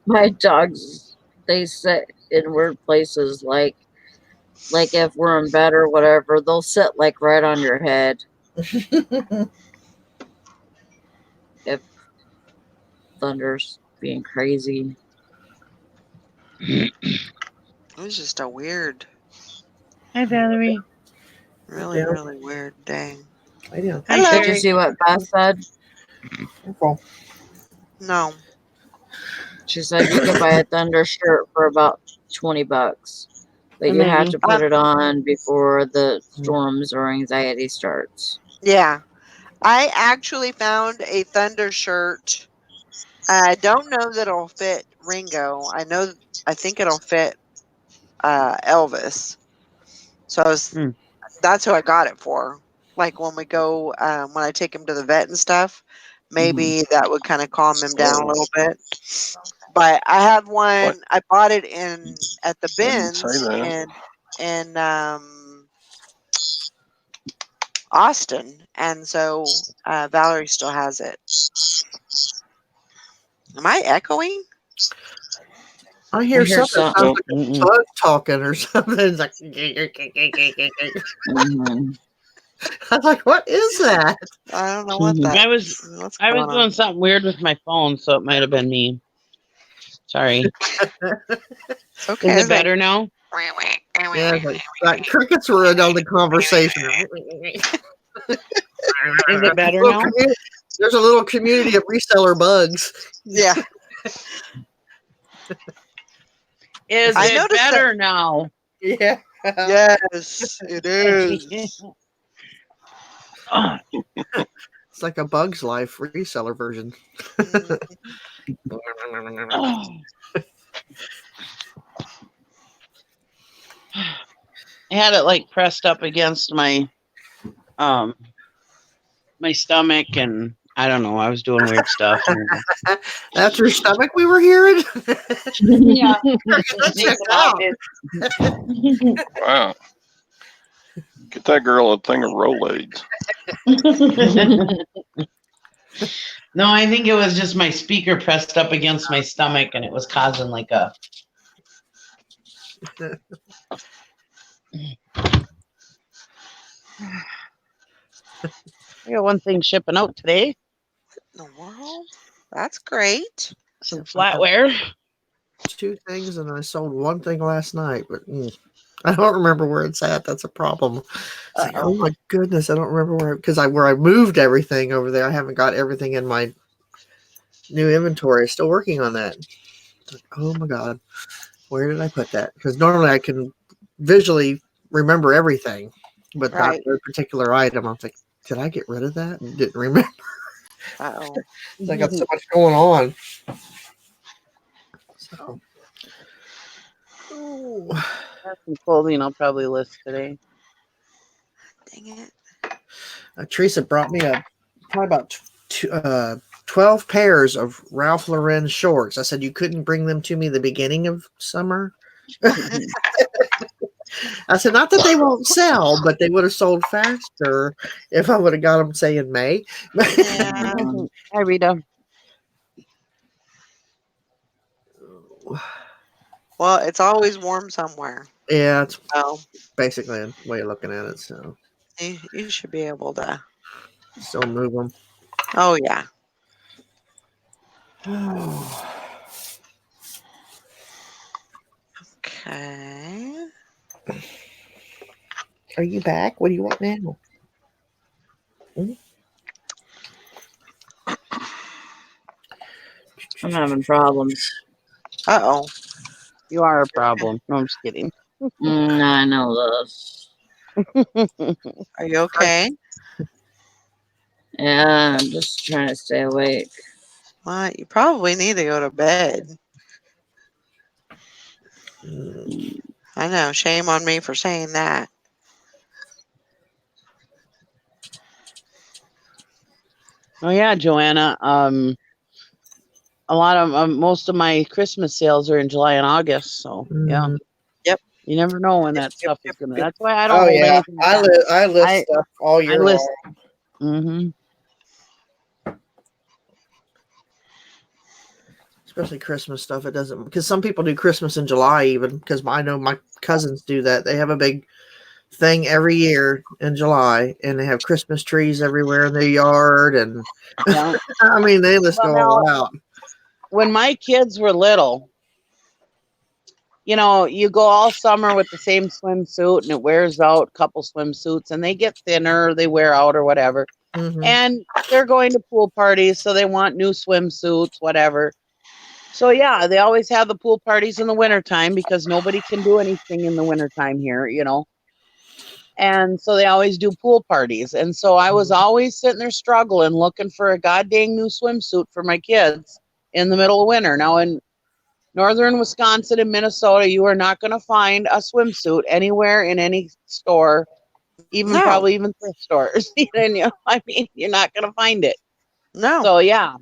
my dogs, they sit in weird places, like if we're in bed or whatever, they'll sit like right on your head if thunder's being crazy. It was just a weird, Hi, Valerie. really, Yeah. really weird day. I know. Hi, Did you Sherry. see what Beth said? Careful. No. She said you can buy a thunder shirt for about $20, but you have Amazing. to put it on before the storms or anxiety starts. Yeah. I actually found a Thunder shirt. I don't know that it'll fit Ringo. I think it'll fit Elvis. So Hmm. that's who I got it for. Like when we go, when I take him to the vet and stuff, maybe that would kind of calm him down a little bit. But I have What? one. I bought it at the I didn't say bins that. in Austin, and so Valerie still has it. Am I echoing? I hear I hear something some. sounds like Mm-mm. a bug talking or something. It's like, Mhm. I'm like, what is that? I don't know what that. I was What's I was going on? doing something weird with my phone, so it might have been me. Sorry. It's okay. Is It's it better now? Yeah, it's like crickets were in on the conversation. Is it better Little now? There's a little community of reseller bugs. Yeah. Is I it noticed that- better now? Yeah. Yes, it is. Oh, It's like a Bug's Life reseller version. Mm, oh. I had it like pressed up against my my stomach, and I don't know. I was doing weird stuff. That's your stomach we were hearing? Yeah. That checked out. Wow. Get that girl a thing of Rolaids. No, I think it was just my speaker pressed up against my stomach, and it was causing like a. I got one thing shipping out today. in the world? That's great. Some flatware. 2 things, and I sold 1 thing last night, but I don't remember where it's at. That's a problem. It's like, oh my goodness, I don't remember where I moved everything over there. I haven't got everything in my new inventory. Still working on that. It's like, oh my god, where did I put that? Because normally I can visually remember everything, but Right. that particular item, I was like, did I get rid of that? And didn't remember. Uh-oh. I got so much going on. So, ooh. Have some clothing I'll probably list today. Dang it. Teresa brought me probably about 12 pairs of Ralph Lauren shorts. I said you couldn't bring them to me the beginning of summer. I said not that they won't sell, but they would have sold faster if I would have got them, say, in May. Yeah. Hi, Rita. Well, it's always warm somewhere. Yeah, it's So basically a way of looking at it. So you should be able to. still move them. Oh, yeah. Okay. Are you back? What do you want now? I'm having problems. Uh-oh. You are a problem. No, I'm just kidding. I know this. Are you okay? Yeah, I'm just trying to stay awake. Well, you probably need to go to bed. I know. Shame on me for saying that. Oh yeah, Joanna. A lot of most of my Christmas sales are in July and August. So yeah. Mhm. Yep. You never know when that Yep, stuff is yep, gonna. yep. That's why I don't Oh hold yeah, anything. I list I- stuff all year list- long. Mm-hmm. Especially Christmas stuff. It doesn't, because some people do Christmas in July even, because I know my cousins do that. They have a big thing every year in July, and they have Christmas trees everywhere in their yard, and Yeah. I mean they just Well, go now- all out. When my kids were little, you know, you go all summer with the same swimsuit and it wears out, a couple swimsuits, and they get thinner, they wear out or whatever. Mhm. And they're going to pool parties, so they want new swimsuits, whatever. So yeah, they always have the pool parties in the wintertime because nobody can do anything in the wintertime here, you know. And so they always do pool parties. And so I was always sitting there struggling, looking for a goddamn new swimsuit for my kids in the middle of winter. Now in northern Wisconsin and Minnesota, you are not going to find a swimsuit anywhere in any store, even No. probably even thrift stores. And, you know, I mean, you're not going to find it. No. So yeah,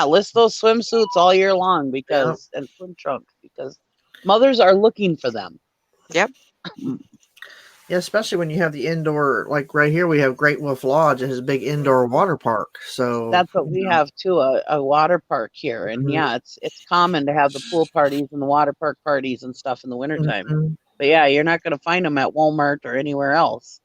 list those swimsuits all year long because and swim trunks because mothers are looking for them. Yep. Yeah, especially when you have the indoor, like right here, we have Great Wolf Lodge. It has a big indoor water park. So That's what we have too, a water park here. And Mhm. yeah, it's common to have the pool parties and the water park parties and stuff in the wintertime. Mhm. But yeah, you're not going to find them at Walmart or anywhere else.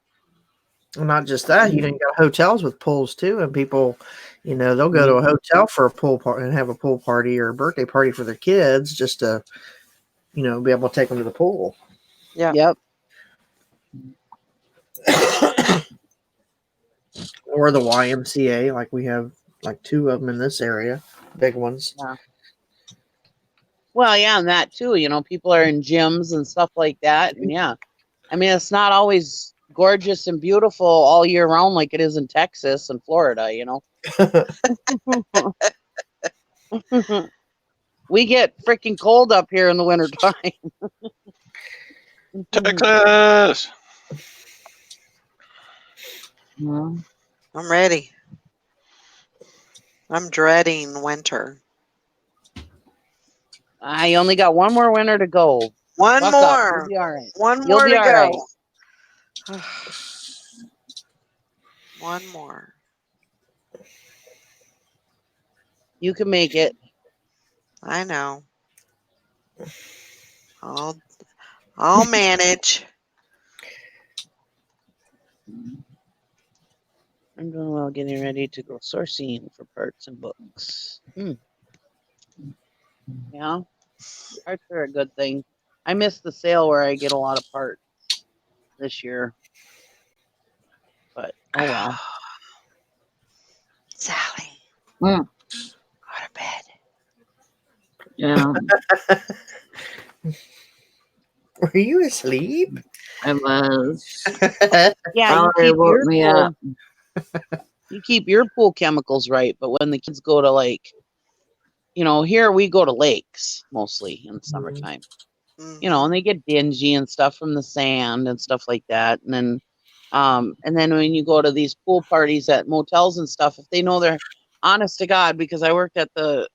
Well, not just that, you got hotels with pools too, and people, you know, they'll go to a hotel for a pool party and have a pool party or a birthday party for their kids just to, you know, be able to take them to the pool. Yeah. Yep. Or the YMCA, like we have like 2 of them in this area, big ones. Well, yeah, and that too. You know, people are in gyms and stuff like that. And yeah, I mean, it's not always gorgeous and beautiful all year round like it is in Texas and Florida, you know. We get freaking cold up here in the wintertime. Texas. Well, I'm ready. I'm dreading winter. I only got one more winter to go. One Buck up. more. You'll be all right. One You'll more be to all go. right. One more. You can make it. I know. I'll manage. I'm doing well getting ready to go sourcing for parts and books. Yeah. Parts are a good thing. I missed the sale where I get a lot of parts this year. But oh well. Sally. Mm. Go to bed. yeah, Were you asleep? I was. Yeah, you Valerie keep woke yours me full. up. you keep your pool chemicals right, but when the kids go to like, here we go to lakes mostly in the summertime, Mhm. and they get dingy and stuff from the sand and stuff like that. And then when you go to these pool parties at motels and stuff, if they know they're honest to God, because I worked at the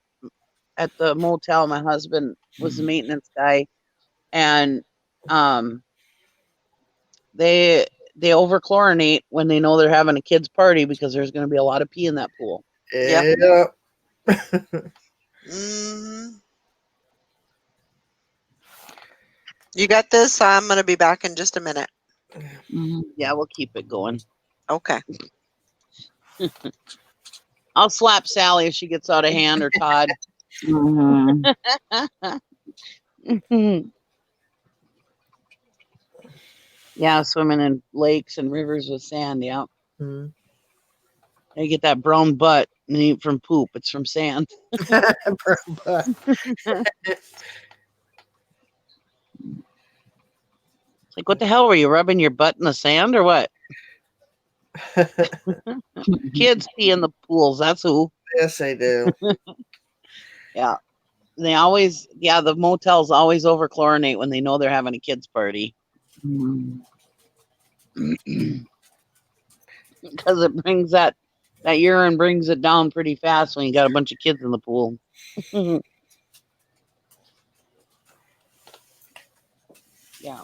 motel, my husband was the maintenance guy, and they over-chlorinate when they know they're having a kids party because there's going to be a lot of pee in that pool. Yep. Yeah. Mhm. You got this? I'm going to be back in just a minute. Mhm. Yeah, we'll keep it going. Okay. I'll slap Sally if she gets out of hand, or Todd. Mhm. Yeah, swimming in lakes and rivers with sand. Yeah, Mhm. they get that brown butt and eat from poop. It's from sand. Brown butt. It's like, what the hell, were you rubbing your butt in the sand or what? Kids pee in the pools. That's who. Yes, they do. Yeah. The motels always over-chlorinate when they know they're having a kids party. Mhm. Because it brings that urine brings it down pretty fast when you got a bunch of kids in the pool. Yeah.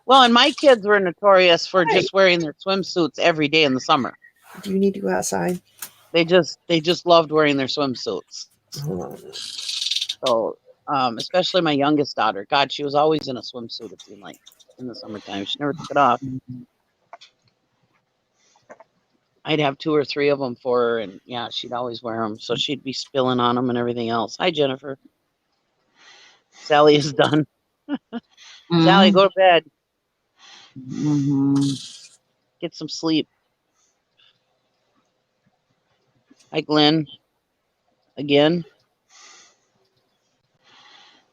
Well, and my kids were notorious for just wearing their swimsuits every day in the summer. Do you need to go outside? They just loved wearing their swimsuits. Hold on. So, especially my youngest daughter. God, she was always in a swimsuit, it seemed like, in the summertime. She never took it off. I'd have 2 or 3 of them for her, and yeah, she'd always wear them. So she'd be spilling on them and everything else. Hi, Jennifer. Sally is done. Sally, go to bed. Mhm. Get some sleep. Hi, Glenn. Again.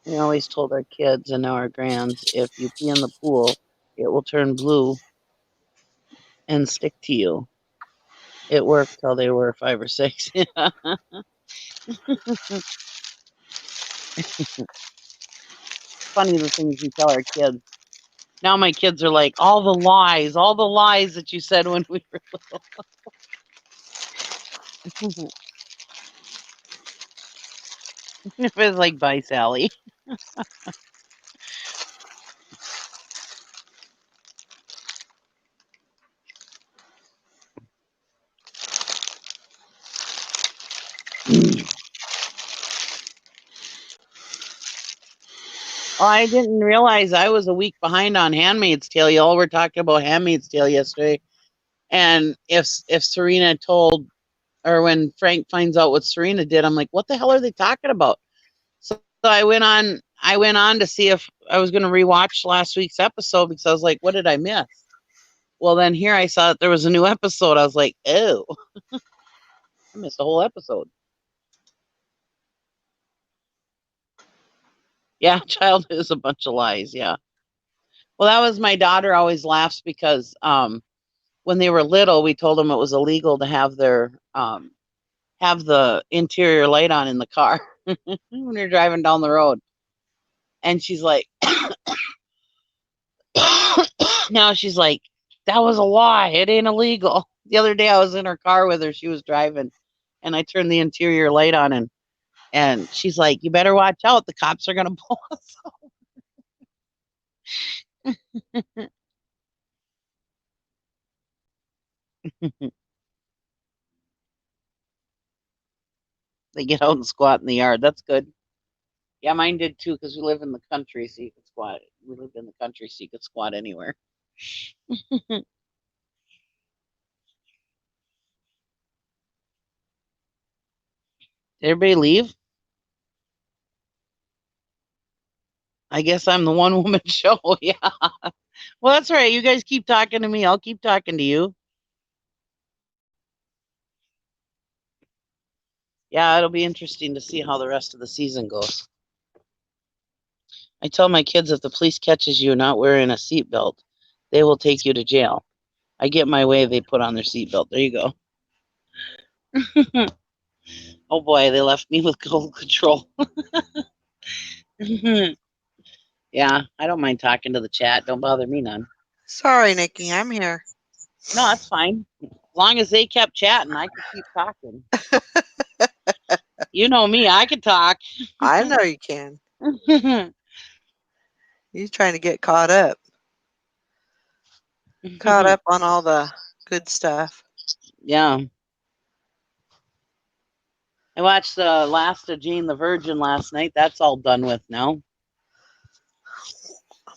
We always told our kids and now our grands, if you pee in the pool, it will turn blue and stick to you. It worked till they were 5 or 6. Funny the things we tell our kids. Now my kids are like, all the lies that you said when we were little. It was like, bye, Sally. Oh, I didn't realize I was a week behind on Handmaid's Tale. Y'all were talking about Handmaid's Tale yesterday. And if Serena told, or when Frank finds out what Serena did, I'm like, what the hell are they talking about? So I went on to see if I was going to rewatch last week's episode because I was like, what did I miss? Well, then here I saw that there was a new episode. I was like, oh, I missed a whole episode. Yeah, childhood is a bunch of lies. Yeah. Well, that was my daughter always laughs because when they were little, we told them it was illegal to have have the interior light on in the car when you're driving down the road. And she's like, now she's like, that was a lie. It ain't illegal. The other day I was in her car with her. She was driving and I turned the interior light on and she's like, you better watch out. The cops are going to pull us over. They get out and squat in the yard. That's good. Yeah, mine did too because we live in the country, so you could squat. We lived in the country, so you could squat anywhere. Did everybody leave? I guess I'm the one woman show. Yeah. Well, that's all right. You guys keep talking to me. I'll keep talking to you. Yeah, it'll be interesting to see how the rest of the season goes. I tell my kids if the police catches you not wearing a seatbelt, they will take you to jail. I get my way, they put on their seatbelt. There you go. Oh boy, they left me with cold control. Yeah, I don't mind talking to the chat. Don't bother me none. Sorry, Nikki, I'm here. No, that's fine. As long as they kept chatting, I could keep talking. You know me, I can talk. I know you can. You're trying to get caught up. Caught up on all the good stuff. Yeah. I watched the last of Jane the Virgin last night. That's all done with now.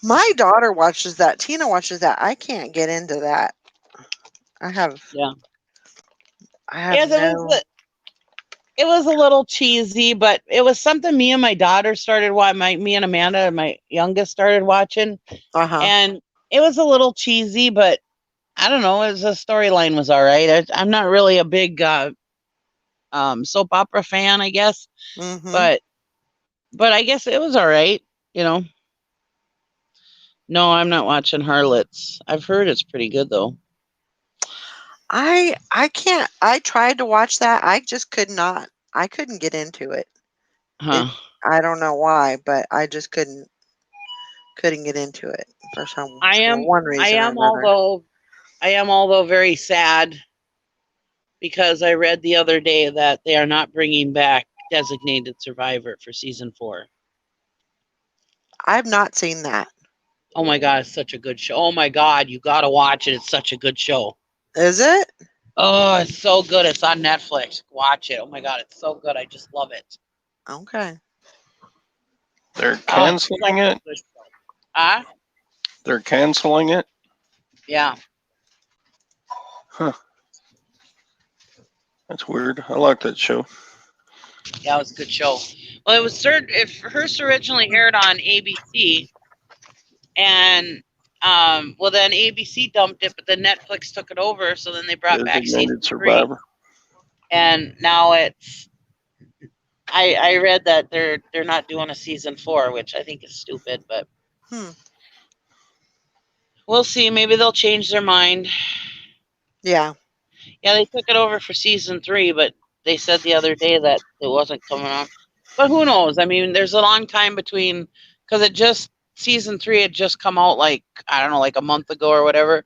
My daughter watches that. Tina watches that. I can't get into that. I have Yeah. no. It was a little cheesy, but it was something me and my daughter started watching. Me and Amanda, my youngest, started watching, and it was a little cheesy, but I don't know. The storyline was all right. I'm not really a big soap opera fan, I guess, but I guess it was all right. You know. No, I'm not watching Harlots. I've heard it's pretty good though. I can't. I tried to watch that. I just could not. I couldn't get into it. Huh. I don't know why, but I just couldn't get into it for one reason or another. I am although very sad because I read the other day that they are not bringing back Designated Survivor for season 4. I've not seen that. Oh my God, it's such a good show. Oh my God, you got to watch it. It's such a good show. Is it? Oh, it's so good. It's on Netflix. Watch it. Oh my God, it's so good. I just love it. Okay. They're canceling it? Huh? They're canceling it? Yeah. Huh. That's weird. I like that show. Yeah, it was a good show. Well, it was first originally aired on ABC, and well, then ABC dumped it, but then Netflix took it over. So then they brought back season Designated Survivor. 3, and now it's. I read that they're not doing a season 4, which I think is stupid, but we'll see. Maybe they'll change their mind. Yeah. Yeah, they took it over for season 3, but they said the other day that it wasn't coming on. But who knows? I mean, there's a long time between, because season 3 had just come out like, I don't know, like a month ago or whatever.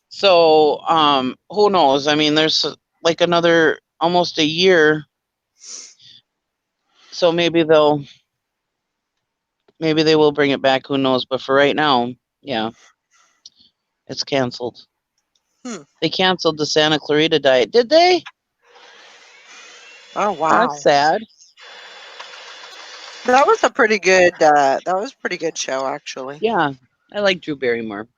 So who knows? I mean, there's like another almost a year. So maybe they will bring it back. Who knows? But for right now, yeah, it's canceled. They canceled the Santa Clarita Diet. Did they? Oh wow. That's sad. That was a pretty good. That was a pretty good show, actually. Yeah, I like Drew Barrymore.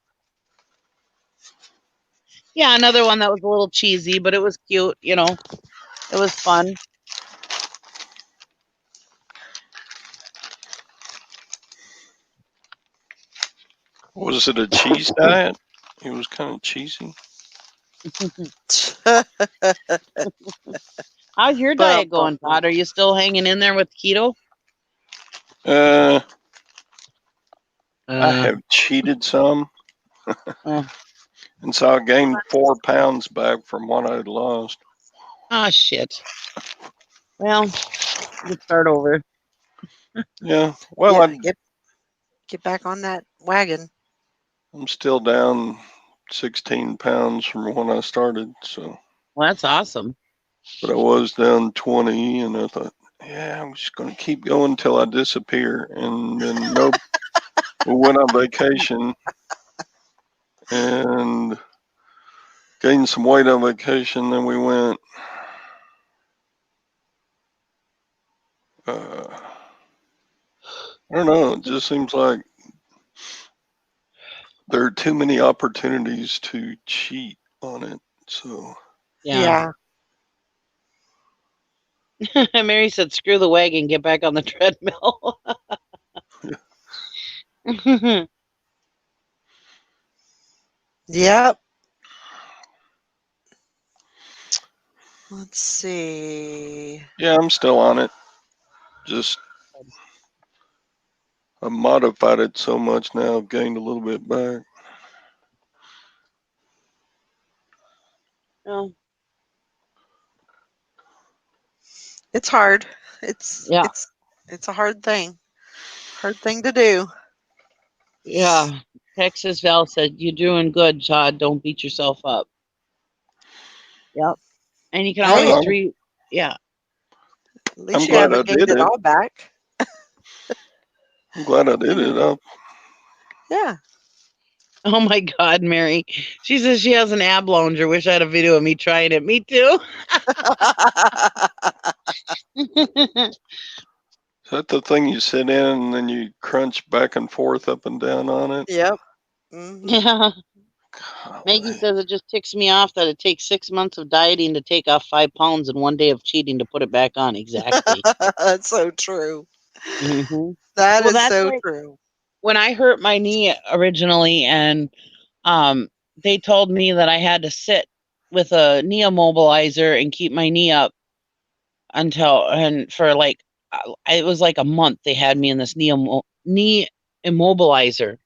Yeah, another one that was a little cheesy, but it was cute. You know, it was fun. Was it a cheese diet? It was kind of cheesy. How's your diet going, Todd? Are you still hanging in there with keto? I have cheated some. And so I gained 4 pounds back from what I'd lost. Oh, shit. Well, let's start over. Yeah. Well, get back on that wagon. I'm still down 16 pounds from when I started. So. Well, that's awesome. But I was down 20, and I thought, yeah, I'm just going to keep going until I disappear. And then nope. We went on vacation and gained some weight on vacation. Then we went. I don't know. It just seems like there are too many opportunities to cheat on it. So. Yeah. Mary said, screw the wagon, get back on the treadmill. Yep. Let's see. Yeah, I'm still on it. Just I modified it so much now. I've gained a little bit back. Oh, It's hard. It's Yeah. it's a hard thing. Hard thing to do. yeah. Texas Val said, "You're doing good, Todd. Don't beat yourself up." Yep. And you can Hey, always Well, yeah. at I'm least you glad I haven't gained did it it. all back. I'm glad I did You it. know. Yeah. Oh my God, Mary. She says she has an ab lounger. Wish I had a video of me trying it. Me too. Is that the thing you sit in and then you crunch back and forth up and down on it? Yep. Mhm. Yeah. Maggie Golly. says it just ticks me off that it takes 6 months of dieting to take off 5 pounds and 1 day of cheating to put it back on. Exactly. That's so true. hmm That Well, is that's so like true. when I hurt my knee originally, and they told me that I had to sit with a knee immobilizer and keep my knee up and for like it was like a month they had me in this knee immobilizer.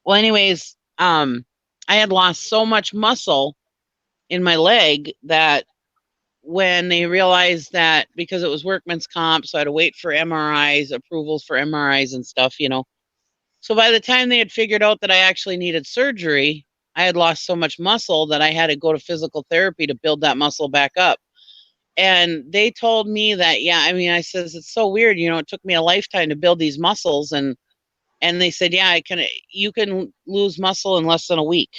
Well, anyways, I had lost so much muscle in my leg that when they realized that, because it was workman's comp, so I had to wait for MRIs, approvals for MRIs and stuff, you know. So by the time they had figured out that I actually needed surgery, I had lost so much muscle that I had to go to physical therapy to build that muscle back up. And they told me that, yeah, I mean, I says, it's so weird, you know, it took me a lifetime to build these muscles. And they said, yeah, you can lose muscle in less than a week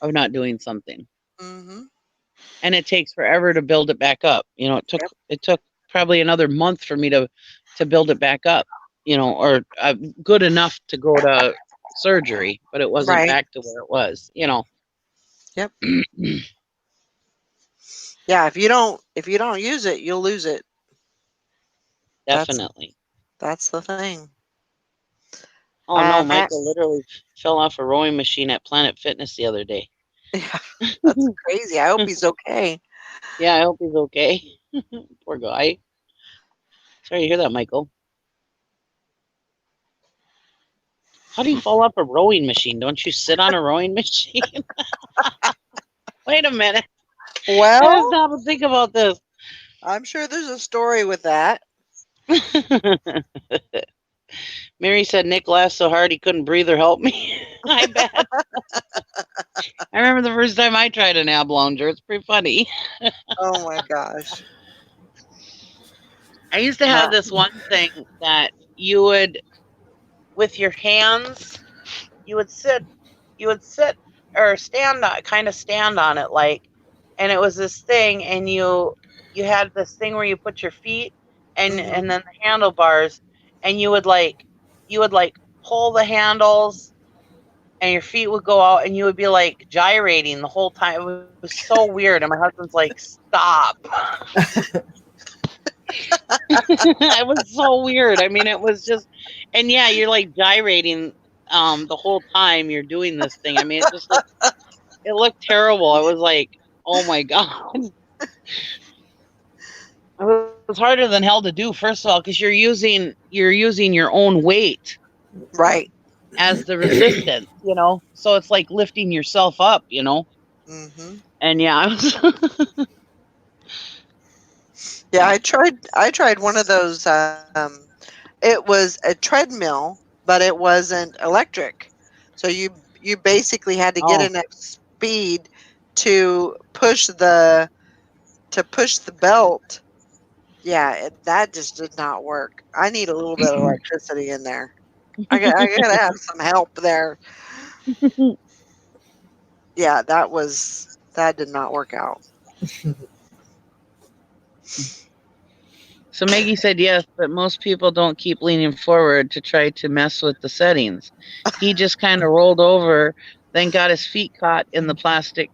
of not doing something. Mhm. And it takes forever to build it back up. You know, Yep. it took probably another month for me to build it back up, you know, or good enough to go to surgery, but it wasn't Right. back to where it was, you know. Yep. Yeah, if you don't use it, you'll lose it. Definitely. That's the thing. Oh no, I Michael literally fell off a rowing machine at Planet Fitness the other day. yeah, that's crazy. I hope he's okay. Yeah, I hope he's okay. Poor guy. Sorry to hear that, Michael. How do you fall off a rowing machine? Don't you sit on a rowing machine? Wait a minute. I Well, gotta stop and think about this. I'm sure there's a story with that. Mary said Nick laughed so hard he couldn't breathe or help me. I bet. I remember the first time I tried an ab lounger. It's pretty funny. Oh my gosh. I used to No. have this one thing that you would, with your hands, you would sit or stand on it like, and it was this thing, and you had this thing where you put your feet and Mhm. and then the handlebars, and you would like pull the handles and your feet would go out and you would be like gyrating the whole time. It was so weird. And my husband's like, stop. It was so weird. I mean, it was just, and yeah, you're like gyrating the whole time you're doing this thing. I mean, it looked terrible. I was like, oh my God. It was harder than hell to do, first of all, because you're using your own weight Right. as the resistance, you know? So it's like lifting yourself up, you know? Mhm. And yeah, I was Yeah, I tried one of those it was a treadmill, but it wasn't electric. So you basically had to get oh, enough speed to push the belt. Yeah, that just did not work. I need a little bit of electricity in there. I gotta have some help there. Yeah, that did not work out. so Maggie said yes, but most people don't keep leaning forward to try to mess with the settings. He just kind of rolled over, then got his feet caught in the plastic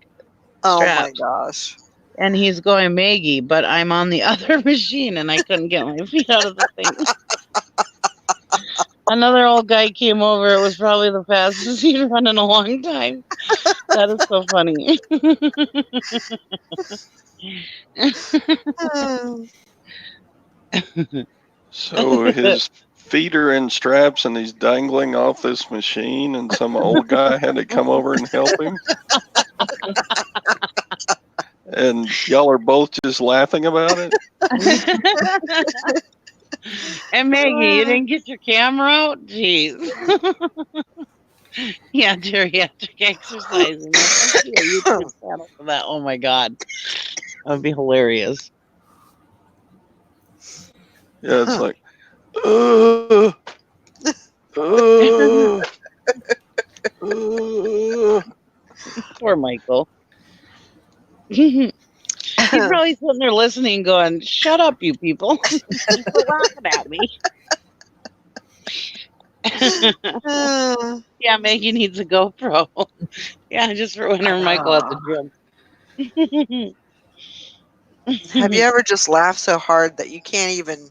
Oh my straps. gosh. And he's going, Maggie, but I'm on the other machine and I couldn't get my feet out of the thing. Another old guy came over. It was probably the fastest he'd run in a long time. That is so funny. So his feet are in straps and he's dangling off this machine, and some old guy had to come over and help him. And y'all are both just laughing about it? And Maggie, you didn't get your camera out? Jeez. Yeah, geriatric exercising. I see a YouTube channel for that. Oh my god. That would be hilarious. Yeah, it's like, uh, Poor Michael. He's probably sitting there listening, going, "Shut up, you people! Quit laughing at me." Yeah, Maggie needs a GoPro. Yeah, just for when her and Michael at the gym. Have you ever just laughed so hard that you can't even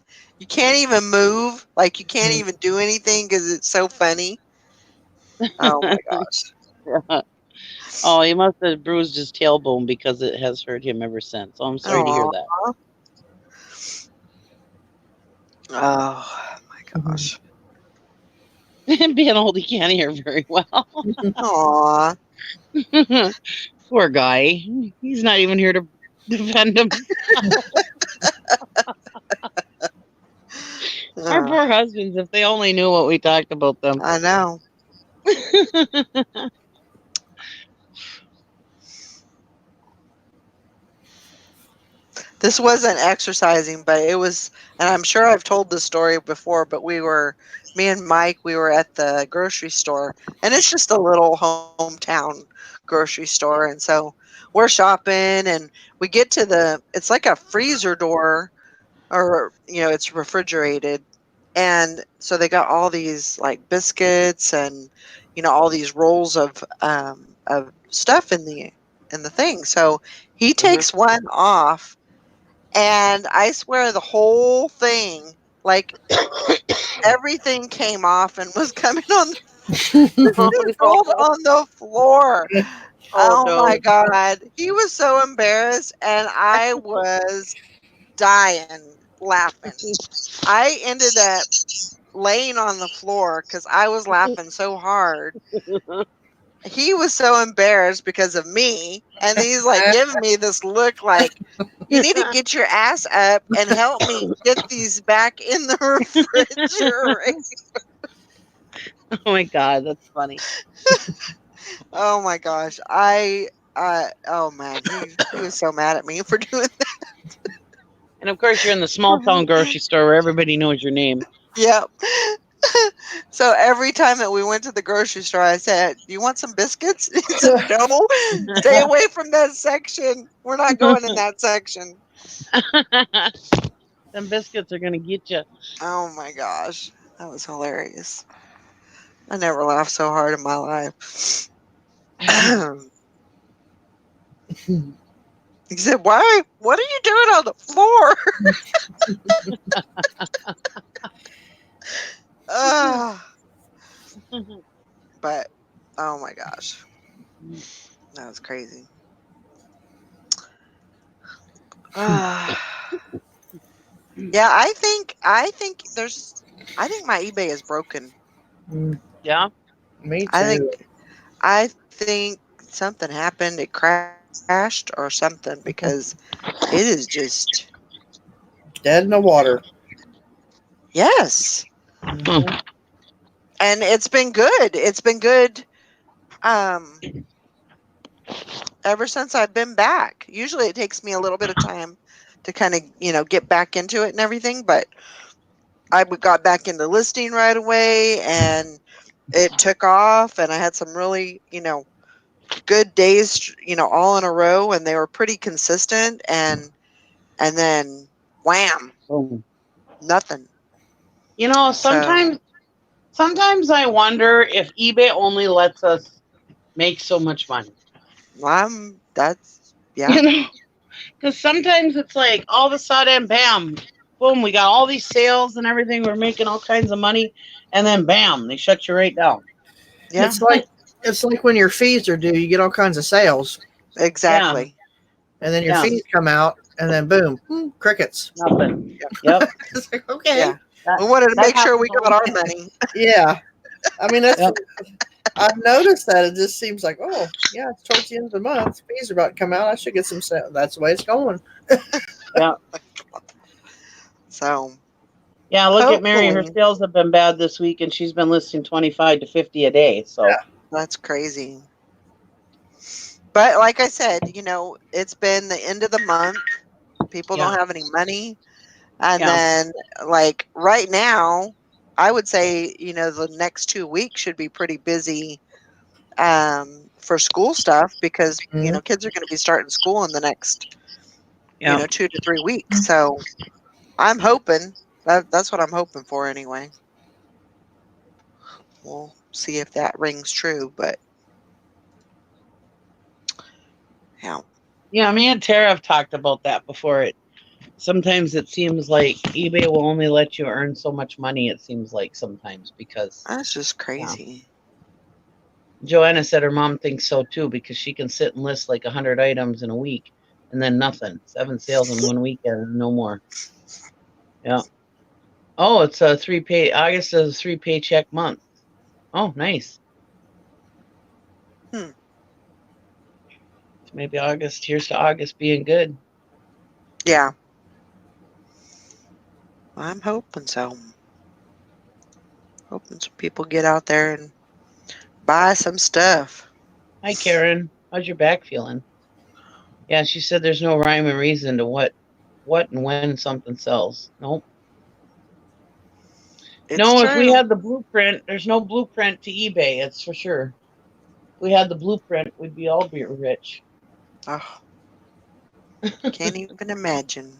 move, like you can't even do anything because it's so funny? Oh my gosh. Oh, he must have bruised his tailbone because it has hurt him ever since. Oh, I'm sorry to hear that. Oh my gosh. Being old, he can't hear very well. Aw. Poor guy. He's not even here to defend him. Our poor husbands, if they only knew what we talked about them. I know. This wasn't exercising, but it was, and I'm sure I've told this story before, but me and Mike, we were at the grocery store, and it's just a little hometown grocery store. And so we're shopping, and we get to it's like a freezer door, or, it's refrigerated. And so they got all these like biscuits and, all these rolls of stuff in the thing. So he takes one off, and I swear the whole thing, like everything came off and was coming on rolled on the floor. Oh my God. He was so embarrassed, and I was dying laughing. I ended up laying on the floor because I was laughing so hard. He was so embarrassed because of me, and he's like giving me this look like, you need to get your ass up and help me get these back in the refrigerator. Oh my God, that's funny. Oh my gosh. Oh man, he was so mad at me for doing that. And of course, you're in the small town grocery store where everybody knows your name. Yep. So every time that we went to the grocery store, I said, "Do you want some biscuits?" He said, "No, stay away from that section. We're not going in that section." Them biscuits are gonna get you. Oh my gosh, that was hilarious. I never laughed so hard in my life. He said, "Why? What are you doing on the floor?" But oh my gosh, that was crazy. Yeah, I think my eBay is broken. Yeah. Me too. I think something happened. It crashed or something, because it is just, Dead in the water. yes. Mhm. And it's been good. It's been good ever since I've been back. Usually it takes me a little bit of time to kind of, get back into it and everything, but I got back into listing right away, and it took off, and I had some really, good days, all in a row, and they were pretty consistent, and then wham, Boom. nothing. You know, sometimes I wonder if eBay only lets us make so much money. That's, yeah. You know, because sometimes it's like all of a sudden, bam, boom, we got all these sales and everything. We're making all kinds of money, and then bam, they shut you right down. Yeah, It's like when your fees are due, you get all kinds of sales, exactly. and then your Yeah. fees come out, and then boom, crickets. Nothing. Yep. It's like, okay, Yeah. We wanted to that make sure we happens got all our the time. money. yeah. I mean, that's Yep. I've noticed that it just seems like, oh yeah, it's towards the end of the month. Fees are about to come out. I should get some sales. That's the way it's going. Yeah. So Yeah, look at Mary. Her hopefully, sales have been bad this week, and she's been listing 25 to 50 a day. So that's crazy. But like I said, it's been the end of the month. People yeah, don't have any money. And yeah, then, like right now, I would say, the next 2 weeks should be pretty busy for school stuff because, Mhm. kids are going to be starting school in the next, yeah. 2 to 3 weeks. So I'm hoping that's what I'm hoping for anyway. We'll see if that rings true. But yeah, Yeah, me and Tara have talked about that before. Sometimes it seems like eBay will only let you earn so much money. It seems like sometimes because that's just crazy. Joanna said her mom thinks so too because she can sit and list like 100 items in a week and then nothing. 7 sales in one weekend and no more. Yeah. Oh, it's a 3 pay. August is a 3 paycheck month. Oh, nice. Hmm. So maybe August. Here's to August being good. Yeah. I'm hoping so. Hoping some people get out there and buy some stuff. Hi, Karen. How's your back feeling? Yeah, she said there's no rhyme and reason to what and when something sells. Nope. It's No, if we true. had the blueprint, there's no blueprint to eBay. It's for sure. If we had the blueprint, we'd be all be rich. Oh, can't even imagine.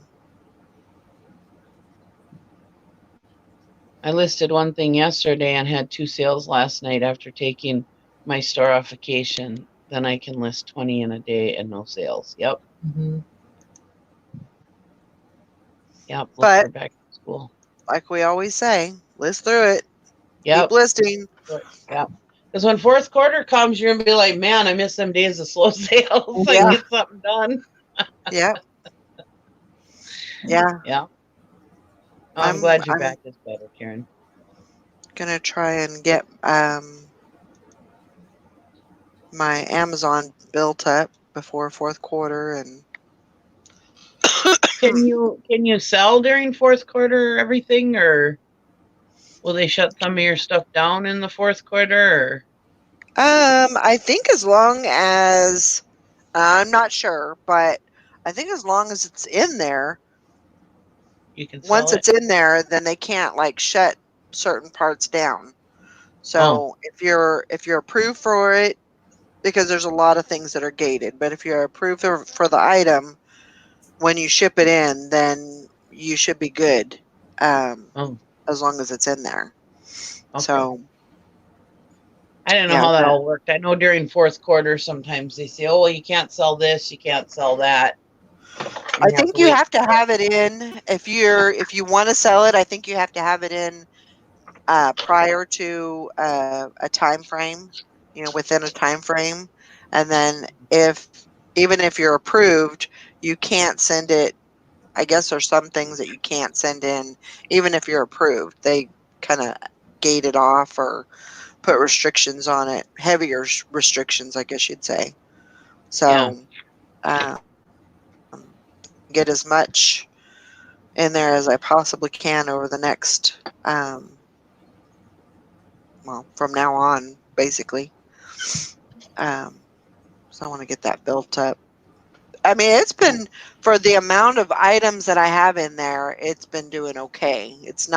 I listed one thing yesterday and had 2 sales last night after taking my starification. Then I can list 20 in a day and no sales. Yep. Mhm. Yep. Look But for back to school. like we always say, list through it. Keep Yep. listing. Yep. Because when fourth quarter comes, you're gonna be like, man, I miss them days of slow sales. I can Yeah. get something done. Yep. Yeah. Yeah. Oh, I'm I'm glad your I'm back is better, Karen. gonna try and get my Amazon built up before fourth quarter and Can you sell during fourth quarter everything, or will they shut some of your stuff down in the fourth quarter? Or I think as long as I'm not sure, but I think as long as it's in there, you can sell once it? it's in there, then they can't like shut certain parts down. Oh, So if you're approved for it, because there's a lot of things that are gated, but if you're approved for the item when you ship it in, then you should be good, um, oh, as long as it's in there. okay. So I didn't know yeah, how that that all worked. I know during fourth quarter sometimes they say, "Oh, well, you can't sell this, you can't sell that, and I you have think to you wait." have to have it in if you want to sell it. I think you have to have it in prior to a time frame, within a time frame, and then if even if you're approved, you can't send it. I guess there's some things that you can't send in, even if you're approved. They kind of gate it off or put restrictions on it, heavier restrictions, I guess you'd say. Yeah, So, get as much in there as I possibly can over the next, well, from now on, basically. Um, so I want to get that built up. I mean, it's been for the amount of items that I have in there, it's been doing okay. It's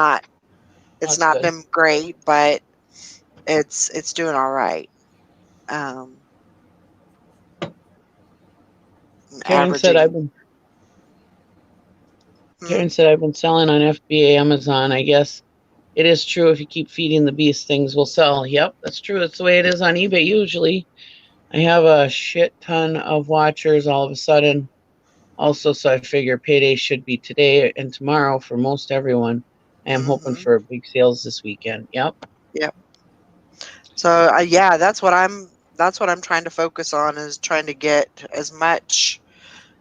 that's not good. been great, but it's doing all right. Um, Karen said I've averaging. been Hmm? Karen said I've been selling on FBA Amazon. I guess it is true if you keep feeding the beast, things will sell. Yep, that's true. That's the way it is on eBay usually. I have a shit ton of watchers all of a sudden. Also, so I figure payday should be today and tomorrow for most everyone. I am hoping Mm-hmm. for big sales this weekend. Yep. Yep. So yeah, that's what I'm trying to focus on is trying to get as much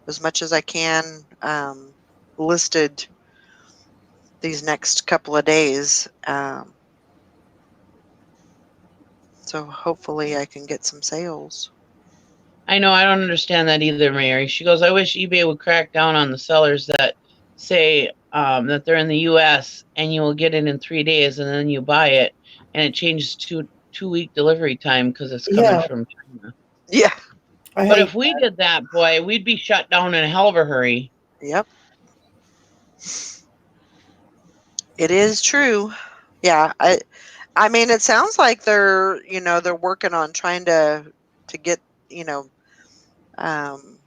as I can listed these next couple of days. So hopefully I can get some sales. I know, I don't understand that either, Mary. She goes, I wish eBay would crack down on the sellers that say that they're in the US and you will get it in 3 days and then you buy it and it changes to 2 week delivery time because it's coming Yeah. from China. Yeah. I But hate if we did that, boy, we'd be shut down in a hell of a hurry. Yep. It is true. Yeah. I mean, it sounds like they're working on trying to get, you know, um,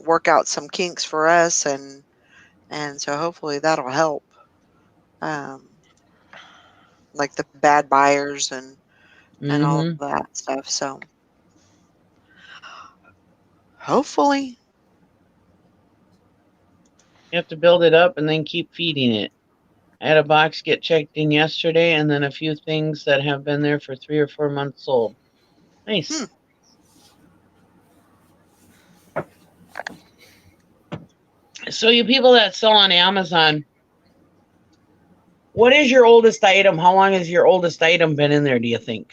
work out some kinks for us, and so hopefully that'll help. Um, like the bad buyers and all Hmm of that stuff. So hopefully, You have to build it up and then keep feeding it. I had a box get checked in yesterday and then a few things that have been there for 3 or 4 months sold. Nice. Hmm. So you people that sell on Amazon, what is your oldest item? How long has your oldest item been in there, do you think?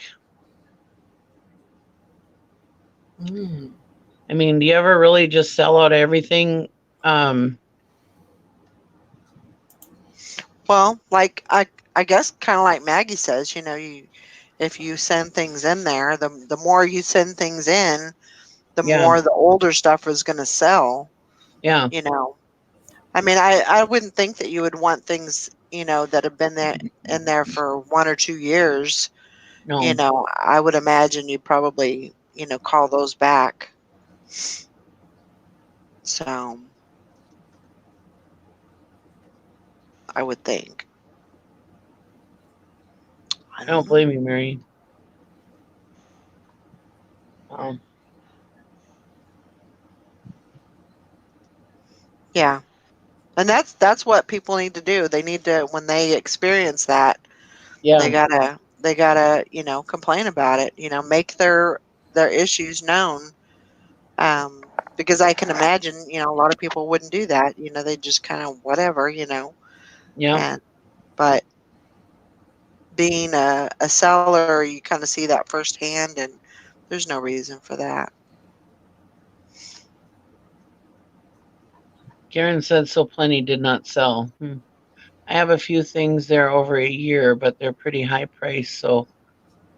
Mm. I mean, do you ever really just sell out everything? Well, like I guess kind of like Maggie says, if you send things in there, the more you send things in, the Yeah, more the older stuff is going to sell. yeah, You know, I mean, I wouldn't think that you would want things that have been there in there for 1 or 2 years. no. I would imagine you'd probably call those back. So I would think. I I don't don't know. blame you, Mary. Um, Yeah. And that's what people need to do. They need to, when they experience that, yeah, they gotta complain about it. Make their issues known. Because I can imagine, a lot of people wouldn't do that. They just kind of whatever. yeah. And but being a seller, you kind of see that firsthand, and there's no reason for that. Karen said so plenty did not sell. I have a few things there over a year, but they're pretty high price, so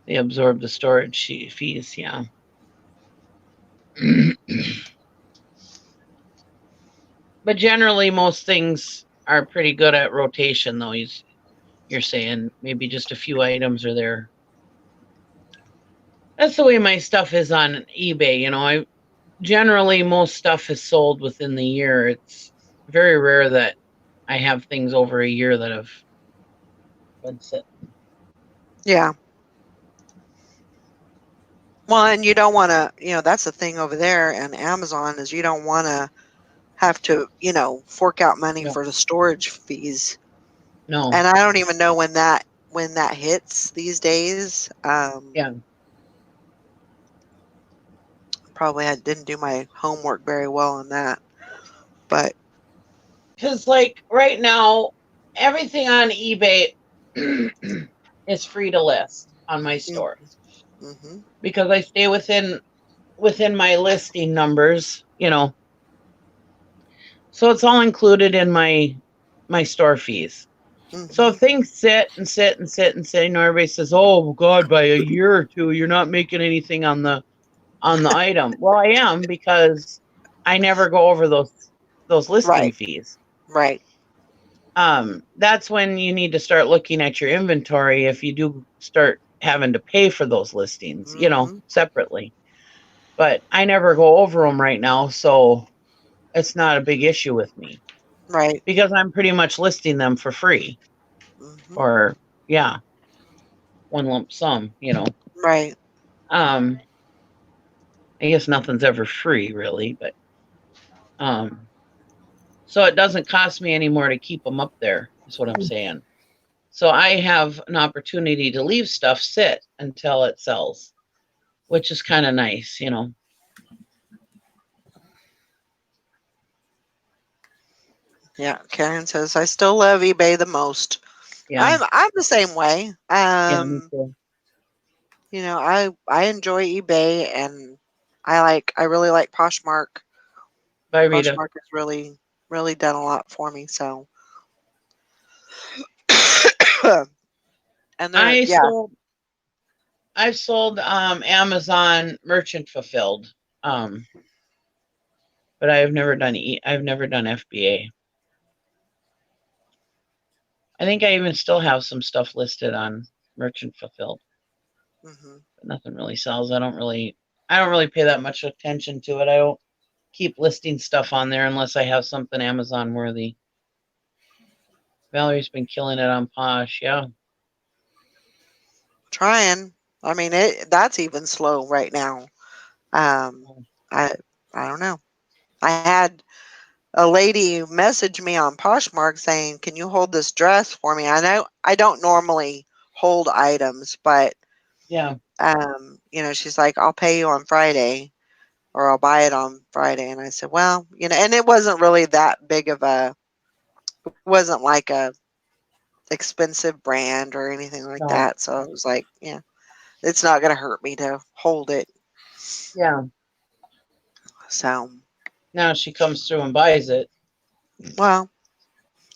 they absorb the storage fees. Yeah. But generally, most things are pretty good at rotation, though. You're saying maybe just a few items are there. That's the way my stuff is on eBay. I generally most stuff is sold within the year. It's very rare that I have things over a year that have been sitting. Yeah. Well, and you don't want to, that's the thing over there and Amazon is you don't want to have to, fork out money No, for the storage fees. no, And I don't even know when that hits these days. yeah. Probably I didn't do my homework very well on that. But Because like right now, everything on eBay is free to list on my store mm-hmm, because I stay within my listing numbers. So it's all included in my store fees. So mm-hmm, if things sit and sit and sit and sit, everybody says, "Oh God, by a year or two, you're not making anything on the item." Well, I am because I never go over those listing right, fees. right, That's when you need to start looking at your inventory if you do start having to pay for those listings, mm-hmm, separately. But I never go over them right now, so it's not a big issue with me right, because I'm pretty much listing them for free mm-hmm, or yeah, one lump sum. right, Um, I guess nothing's ever free really, but so it doesn't cost me any more to keep them up there, is what I'm saying. So I have an opportunity to leave stuff sit until it sells, which is kind of nice. yeah. Karen says I still love eBay the most. Yeah, I'm the same way. yeah, me too. You know, I enjoy eBay, and I really like Poshmark. Bye, Rita. Poshmark has really done a lot for me. So, and they're I've sold Amazon merchant fulfilled. But I've never done FBA. I think I even still have some stuff listed on merchant fulfilled. Mhm. But nothing really sells. I don't really pay that much attention to it. I don't keep listing stuff on there unless I have something Amazon worthy. Valerie's been killing it on Posh, yeah. Trying. I mean, that's even slow right now. I don't know. I had a lady message me on Poshmark saying, "Can you hold this dress for me?" I know I don't normally hold items, but Yeah. you know, she's like, "I'll pay you on Friday, or I'll buy it on Friday." And I said, "Well, you know," and it wasn't really that big of a, it wasn't like a expensive brand or anything like No. that. So I was like, "Yeah, it's not going to hurt me to hold it." Yeah. So, Now she comes through and buys it. well,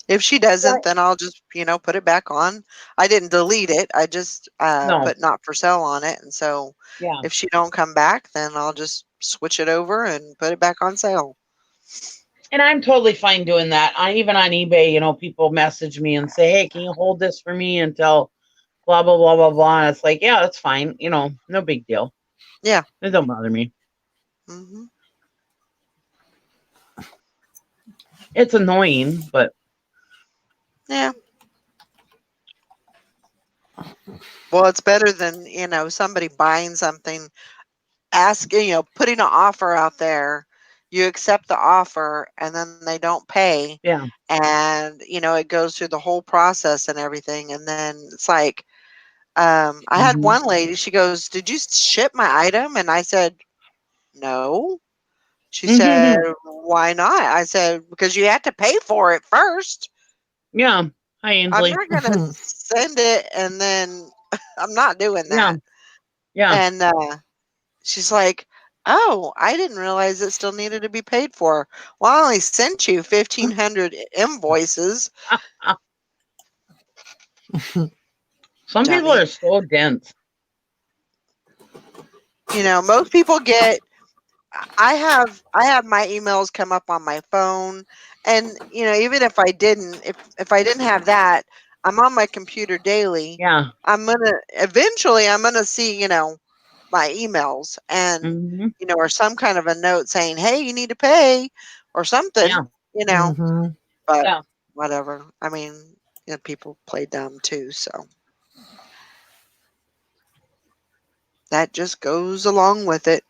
if she doesn't, then I'll just, you know, put it back on. I didn't delete it. I just No. put not for sale on it. And so Yeah. if she don't come back, then I'll just switch it over and put it back on sale. And I'm totally fine doing that. Even on eBay, you know, people message me and say, "Hey, can you hold this for me until blah blah blah blah blah?" And it's like, yeah, that's fine. You know, no big deal. Yeah. It don't bother me. Hmm. It's annoying, but Yeah. Well, it's better than, you know, somebody buying something, asking, you know, putting an offer out there. You accept the offer and then they don't pay. yeah. And, you know, it goes through the whole process and everything. And then it's like, I had Mhm. one lady, she goes, "Did you ship my item?" And I said, "No." She said, "Why not?" I said, "Because you had to pay for it first. Yeah. Hi, I'm Ainsley. not going to send it and then I'm not doing Yeah. that." Yeah. And she's like, "Oh, I didn't realize it still needed to be paid for." Well, I only sent you 1,500 invoices. Some people Dummy. are so dense. You know, most people get, I have my emails come up on my phone, and you know, even if I didn't have that, I'm on my computer daily. Yeah. I'm gonna see, you know, my emails, and Hmm. you know, or some kind of a note saying, "Hey, you need to pay," or something, Yeah. you know. Hmm. But Yeah. whatever. I mean, you know, people play dumb too, so that just goes along with it.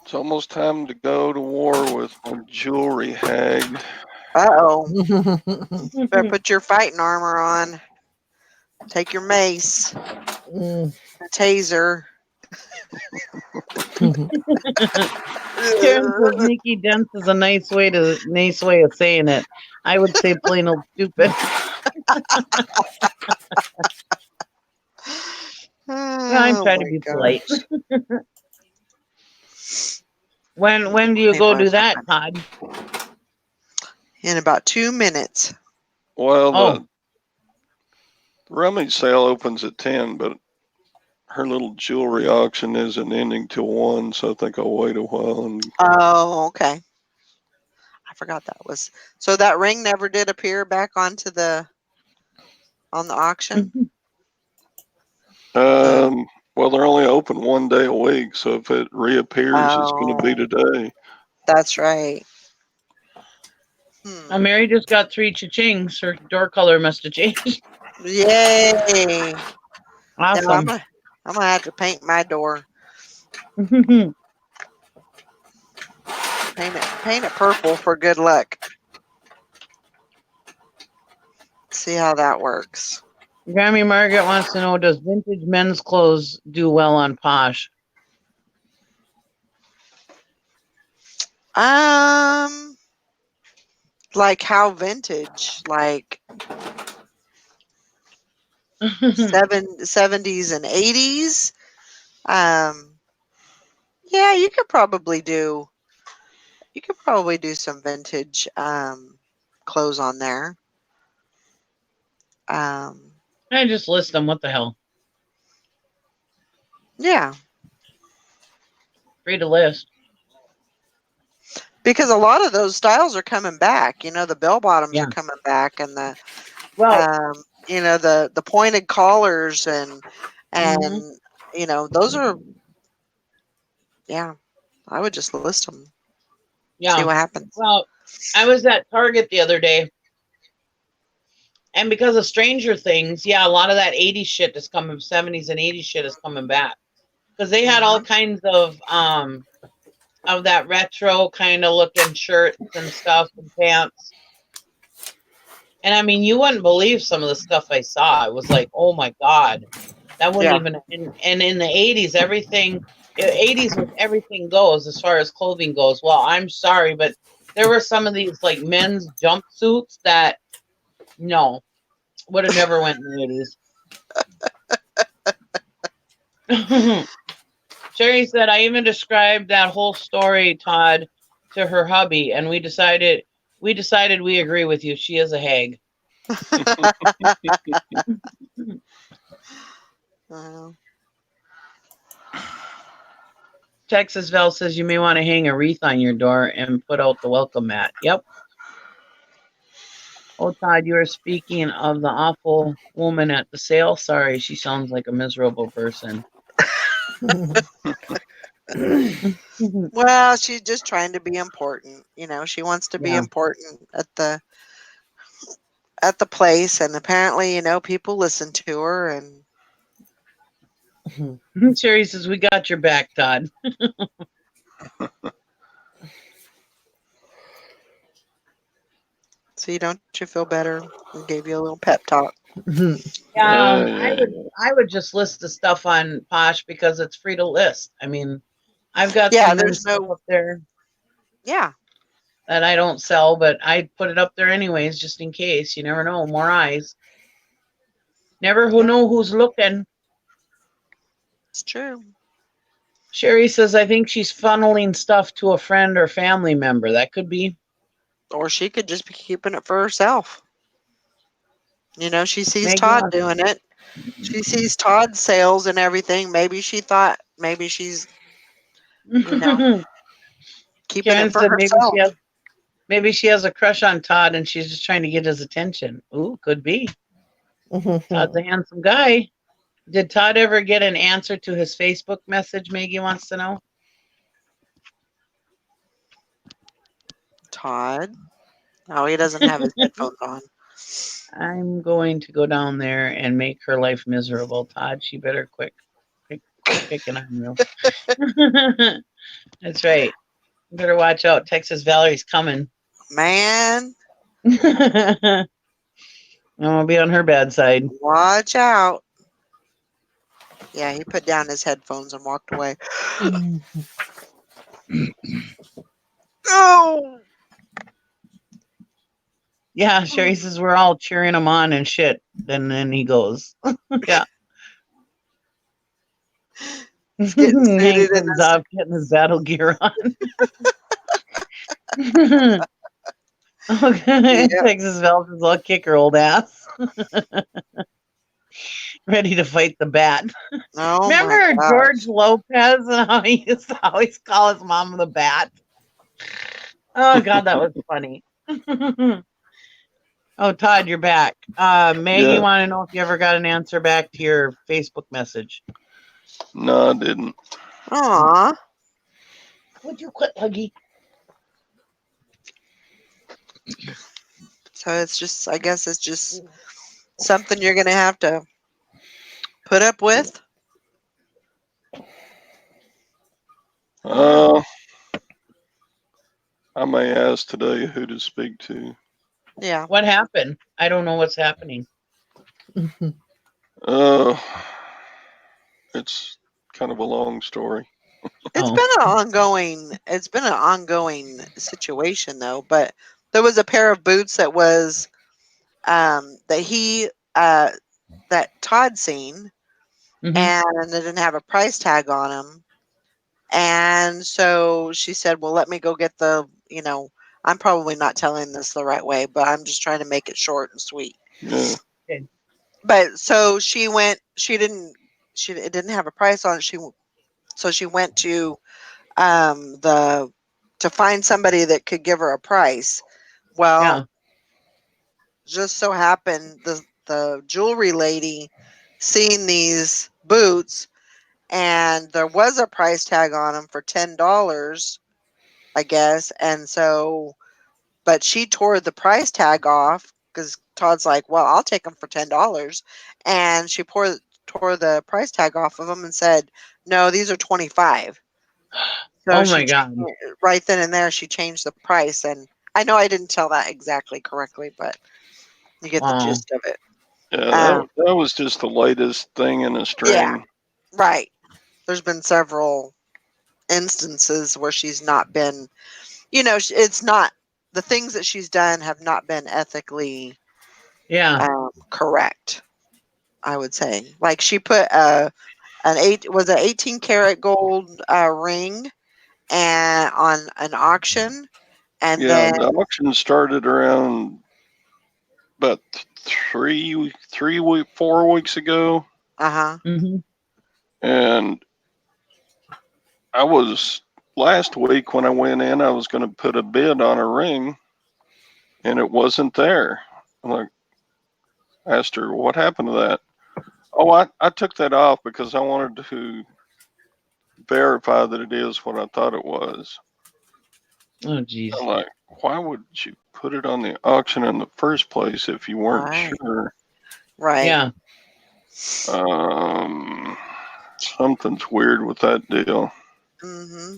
It's almost time to go to war with my jewelry hag. Uh-oh. Better put your fighting armor on. Take your mace, a taser. Karen says Nikki dense is a nice way of saying it. I would say plain old stupid. I'm Oh trying to my be polite. gosh. When do you go People are do so that, funny. Todd? In about 2 minutes. Well, Oh, the rummage sale opens at 10, but her little jewelry auction isn't ending till 1, so I think I'll wait a while. And Oh, okay. I forgot that was. So that ring never did appear back on the auction? The well, they're only open 1 day a week, so if it reappears, it's going to be Oh, today. that's right. Mary just got 3 cha-chings. Her door color must have changed. Yay. Now Awesome. I'm gonna have to paint my door. Paint it purple for good luck. See how that works. Grammy Margaret wants to know, does vintage men's clothes do well on Posh? Um, like how vintage? Like 70s and 80s. Yeah, you could probably do some vintage clothes on there. I just list them. What the hell? Yeah, Free to list. because a lot of those styles are coming back. You know, the bell bottoms Yeah. are coming back, and the Well, you know, the pointed collars and you know, those are, yeah, I would just list them, see yeah. what happens. Well, I was at Target the other day, and because of Stranger Things, yeah, a lot of that 80s shit is coming, 70s and 80s shit is coming back. Because they had all kinds of that retro kind of looking shirts and stuff and pants. And I mean, you wouldn't believe some of the stuff I saw. It was like, oh my God. That wouldn't Yeah. even, and in the 80s, 80s was everything goes as far as clothing goes. Well, I'm sorry, but there were some of these like men's jumpsuits that, no, would have never went in the 80s. Sherry said, I even described that whole story, Todd, to her hubby, and we decided we agree with you. She is a hag. Well, Texas Val says you may want to hang a wreath on your door and put out the welcome mat. Yep. Oh, Todd, you are speaking of the awful woman at the sale. Sorry, she sounds like a miserable person. well, she's just trying to be important. You know, she wants to be Yeah. important at the place, and apparently, you know, people listen to her. And Sherry says, we got your back, Todd. see, don't you feel better? We gave you a little pep talk. Yeah, I would just list the stuff on Posh because it's free to list. I mean, I've got Yeah, some there's stuff no. up there Yeah, that I don't sell, but I put it up there anyways, just in case. You never know. More eyes. Never who Yeah. know who's looking. it's true. Sherry says, I think she's funneling stuff to a friend or family member. That could be. Or she could just be keeping it for herself. You know, she sees Maggie Todd wants- doing it. She sees Todd's sales and everything. Maybe she thought maybe she's know, keeping Karen it for said herself. maybe she has a crush on Todd and she's just trying to get his attention. Ooh, could be. Todd's a handsome guy. Did Todd ever get an answer to his Facebook message? Maggie wants to know. Todd. No, he doesn't have his headphones on. I'm going to go down there and make her life miserable. Todd, she better quit picking on you. That's right. You better watch out. Texas Valerie's coming. Man, I'm gonna be on her bad side. watch out. Yeah, he put down his headphones and walked away. Oh! Yeah, Sherry says we're all cheering him on and shit. Then he goes. Yeah. He's getting Hank suited in comes his- off getting his battle gear on. Okay, Yeah. Texas Val says I'll kick her old ass. Ready to fight the bat. Oh Remember my gosh. George Lopez and how he used to always call his mom the bat? Oh God, that was funny. Oh, Todd, you're back. Maggie, Yeah. want to know if you ever got an answer back to your Facebook message? No, I didn't. Aw. Would you quit, Huggy? So it's just, I guess it's just something you're going to have to put up with. I may ask today who to speak to. Yeah. What happened? I don't know what's happening. It's kind of a long story. It's Oh. been an ongoing situation though, but there was a pair of boots that was that he that Todd seen, Mhm. and they didn't have a price tag on them. And so she said, "Well, let me go get the, I'm probably not telling this the right way, but I'm just trying to make it short and sweet." Yeah. But so she went. It didn't have a price on it. So she went to the to find somebody that could give her a price. Well, Yeah. just so happened the jewelry lady seen these boots, and there was a price tag on them for $10, I guess. And so, but she tore the price tag off because Todd's like, "Well, I'll take them for $10," and she tore the price tag off of them and said, "No, these are 25." So Oh she my God. right then and there she changed the price, and I know I didn't tell that exactly correctly, but you get the Wow. gist of it. Yeah, Um, that was just the latest thing in a yeah, string. right. There's been several instances where she's not been, it's not the things that she's done have not been ethically Yeah. correct. I would say, like she put an 18 karat gold ring and on an auction, and Yeah, then the auction started around about 4 weeks ago, Hmm. and I was last week when I went in, I was going to put a bid on a ring, and it wasn't there. I'm like, asked her, "What happened to that?" Oh, I took that off because I wanted to verify that it is what I thought it was. Oh, geez. I'm like, why would you put it on the auction in the first place if you weren't right, sure? right. Yeah. Something's weird with that deal. Mm-hmm.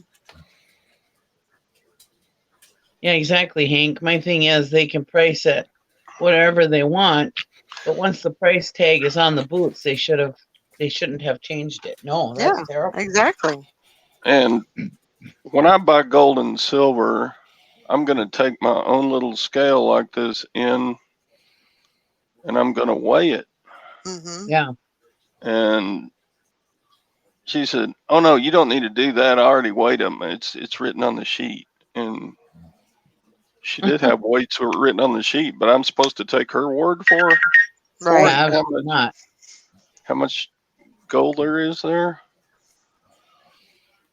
Yeah, exactly, Hank. My thing is they can price it whatever they want, but once the price tag is on the boots, they shouldn't have changed it. No, that's Yeah, terrible. exactly. And when I buy gold and silver, I'm going to take my own little scale like this in, and I'm going to weigh it. Mm-hmm. Yeah. And she said, "Oh no, you don't need to do that. I already weighed them. It's written on the sheet." And she did have weights written on the sheet, but I'm supposed to take her word for it. Right. Absolutely not. How much gold there is there?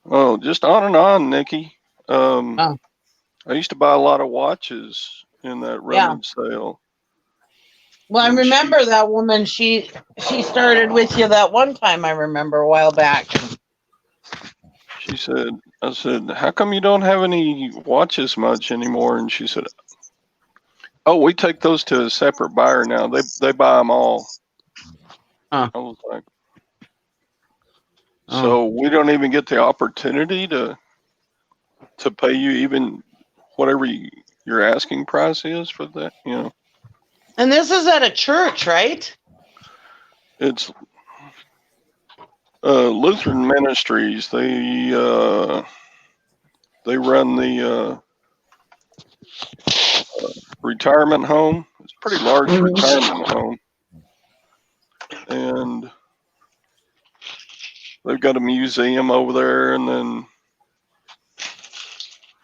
Oh, just on and on, Nikki. Oh, I used to buy a lot of watches in that yeah. rummage sale. Well, I And remember that woman. She started with you that one time. I remember a while back. she said, I said, "How come you don't have any watches much anymore?" And she said, "Oh, we take those to a separate buyer now. They buy them all." Huh. I was like, Oh. "So we don't even get the opportunity to pay you even whatever your asking price is for that? And this is at a church, right? It's Lutheran Ministries. They run the retirement home. It's a pretty large Mhm. retirement home, and they've got a museum over there, and then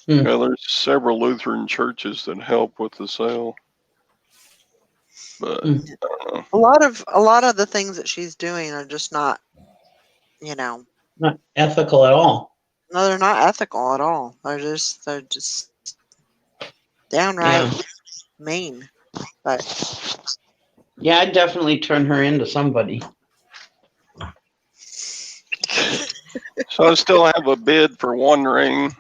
there's several Lutheran churches that help with the sale. But Mm. I don't know. A lot of the things that she's doing are just not, Not ethical at all. no, they're not ethical at all. They're just downright Yeah. mean. But Yeah, I'd definitely turn her into somebody. So I still have a bid for one ring.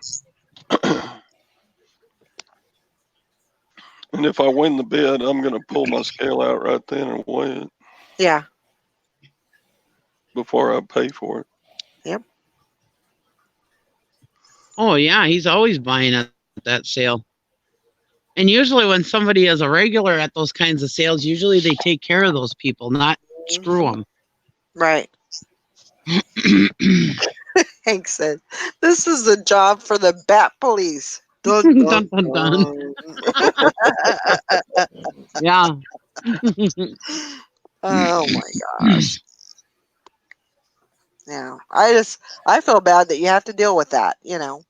And if I win the bid, I'm going to pull my scale out right then and weigh it yeah, before I pay for it. yep. Oh yeah, he's always buying at that sale. And usually when somebody is a regular at those kinds of sales, usually they take care of those people, not screw them. Right. Hank said, "This is a job for the Bat Police." Dun, dun, Dun, dun, dun. dun. Yeah. Oh my gosh. Yeah. I feel bad that you have to deal with that, you know.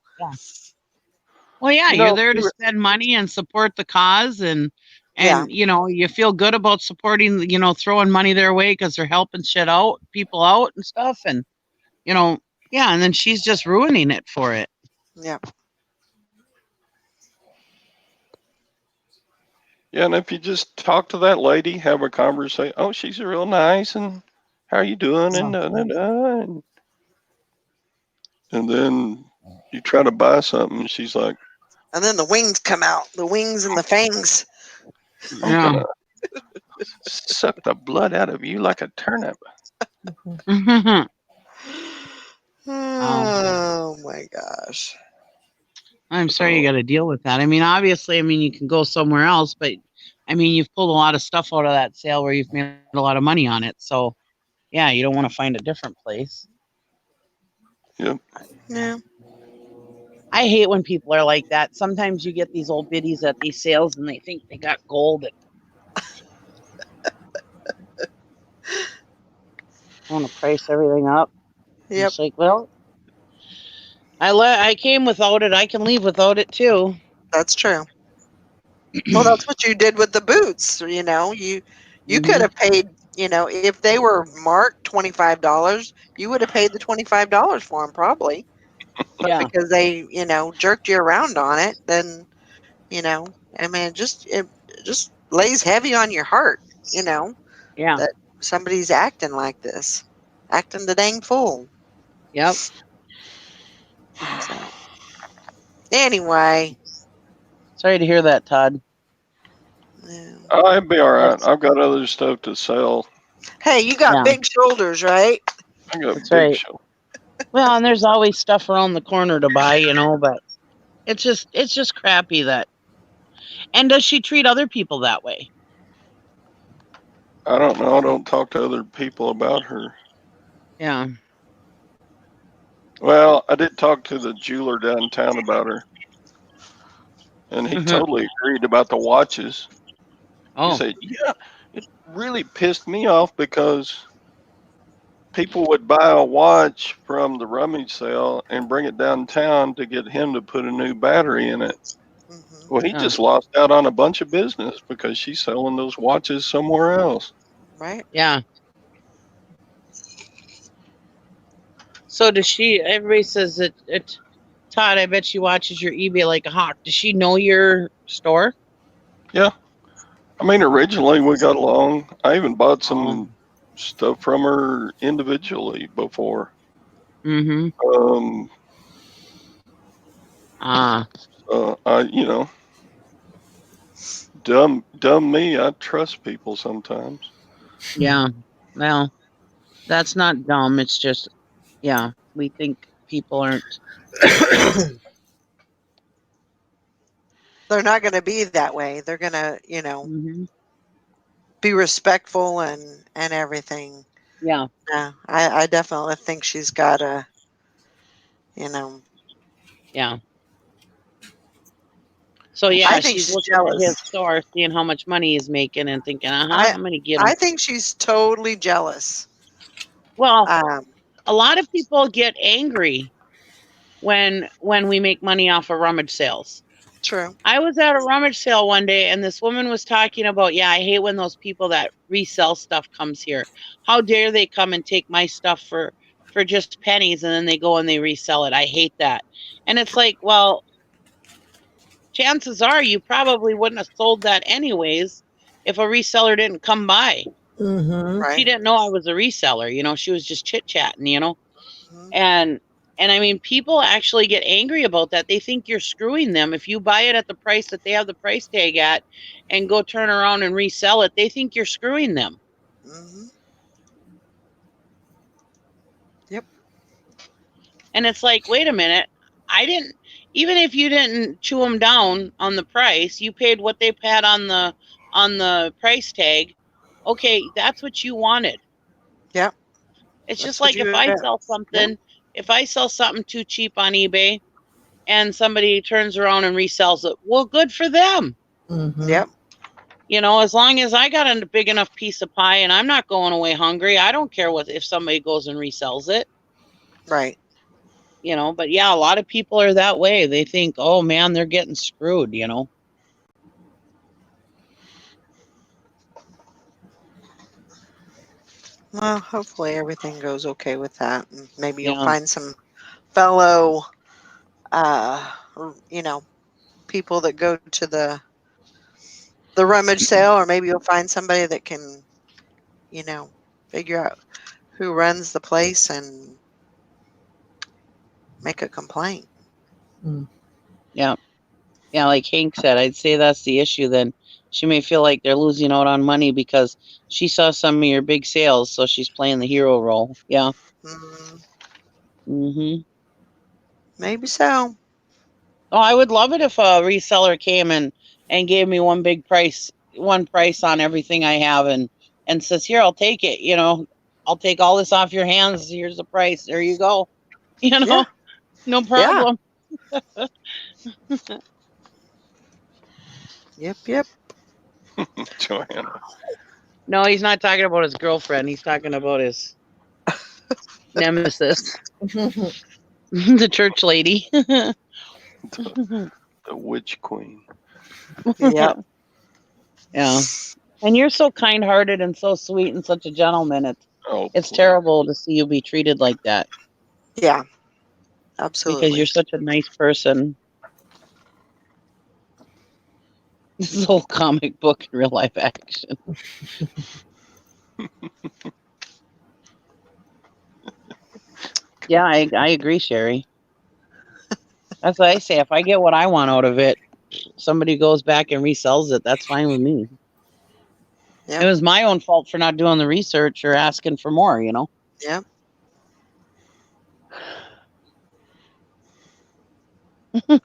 Well, yeah, You you're know, there to spend money and support the cause, and Yeah. you know, you feel good about supporting, you know, throwing money their way because they're helping people out and stuff, and you know, yeah, and then she's just ruining it for it. Yeah. yeah, and if you just talk to that lady, have a conversation. Oh, she's real nice, and how are you doing? And and then you try to buy something, and she's like, And then the wings come out. The wings and the fangs. "I'm Yeah. gonna suck the blood out of you like a turnip." Oh my gosh. I'm sorry you got to deal with that. I mean, obviously, I mean, you can go somewhere else, but I mean, you've pulled a lot of stuff out of that sale where you've made a lot of money on it. So, yeah, you don't want to find a different place. Yep. Yeah. I hate when people are like that. Sometimes you get these old biddies at these sales and they think they got gold and want to price everything up. Yep. It's like, well, I came without it. I can leave without it too. That's true. Well, that's what you did with the boots, you know. You could Mhm. have paid, you know, if they were marked $25, you would have paid the $25 for them probably. But Yeah, because they, you know, jerked you around on it, then, you know, I mean, it just lays heavy on your heart, you know, yeah, that somebody's acting like this, acting the dang fool. yep. So, anyway, Sorry to hear that, Todd. yeah. I'd be all right. That's I've got other stuff to sell. Hey, you got Yeah, big shoulders, right? I got that's big right. show. Well, and there's always stuff around the corner to buy, you know, but it's just crappy that. And does she treat other people that way? I don't know. I don't talk to other people about her. Yeah. Well, I did talk to the jeweler downtown about her, and he Mhm. totally agreed about the watches. He Oh, said, "Yeah, it really pissed me off because people would buy a watch from the rummage sale and bring it downtown to get him to put a new battery in it. Hmm. Well, he yeah, just lost out on a bunch of business because she's selling those watches somewhere else." Right? yeah. So does she? Everybody says that it. Todd, I bet she watches your eBay like a hawk. Does she know your store? Yeah, I mean, originally we got along. I even bought Oh. some stuff from her individually before. Mm-hmm. Um, Ah, you know, dumb me. I trust people sometimes. yeah. Well, that's not dumb. It's just, yeah, we think people aren't. They're not going to be that way. They're going to, you know, Hmm. be respectful and everything. Yeah, Yeah, I definitely think she's got a, you know, yeah. So I yeah, think she's she's looking at his jealous. store, seeing how much money he's making, and thinking, I I'm gonna get him. I think she's totally jealous. Well, Um, a lot of people get angry when we make money off of rummage sales. true. I was at a rummage sale one day and this woman was talking about, yeah, I hate when those people that resell stuff comes here. How dare they come and take my stuff for just pennies and then they go and they resell it. I hate that. And it's like, well, chances are you probably wouldn't have sold that anyways if a reseller didn't come by. Mm-hmm. She Right. didn't know I was a reseller, you know, she was just chit-chatting, you know. Mhm. And I mean, people actually get angry about that. They think you're screwing them. If you buy it at the price that they have the price tag at and go turn around and resell it, they think you're screwing them. Mhm. Yep. And it's like, wait a minute. I didn't, even if you didn't chew them down on the price, you paid what they had on the price tag. Okay, that's what you wanted. Yep. It's just That's what like you had. Yep. if I sell something too cheap on eBay and somebody turns around and resells it, well, good for them. Mm-hmm. Yep. You know, as long as I got a big enough piece of pie and I'm not going away hungry, I don't care what if somebody goes and resells it. Right. You know, but yeah, a lot of people are that way. They think, oh man, they're getting screwed, you know. Well, hopefully everything goes okay with that. And maybe you'll Yeah. find some fellow, you know, people that go to the rummage sale, or maybe you'll find somebody that can, you know, figure out who runs the place and make a complaint. Yeah. Yeah, like Hank said, I'd say that's the issue then. She may feel like they're losing out on money because she saw some of your big sales, so she's playing the hero role. Yeah. Mm, Mm-hmm. maybe so. Oh, I would love it if a reseller came and gave me one price on everything I have and says, "Here, I'll take it. You know, I'll take all this off your hands. Here's the price. There you go. You know, Yeah. no Yeah. problem." Yep. Joanna. No, he's not talking about his girlfriend. He's talking about his nemesis, the church lady. The witch queen. Yep. Yeah. And you're so kind-hearted and so sweet and such a gentleman. Oh, It's please. terrible to see you be treated like that Yeah. because Absolutely. you're such a nice person. This is a whole comic book in real life action. Yeah, I agree, Sherry. That's what I say. If I get what I want out of it, somebody goes back and resells it, that's fine with me. Yep. It was my own fault for not doing the research or asking for more, you know? Yep.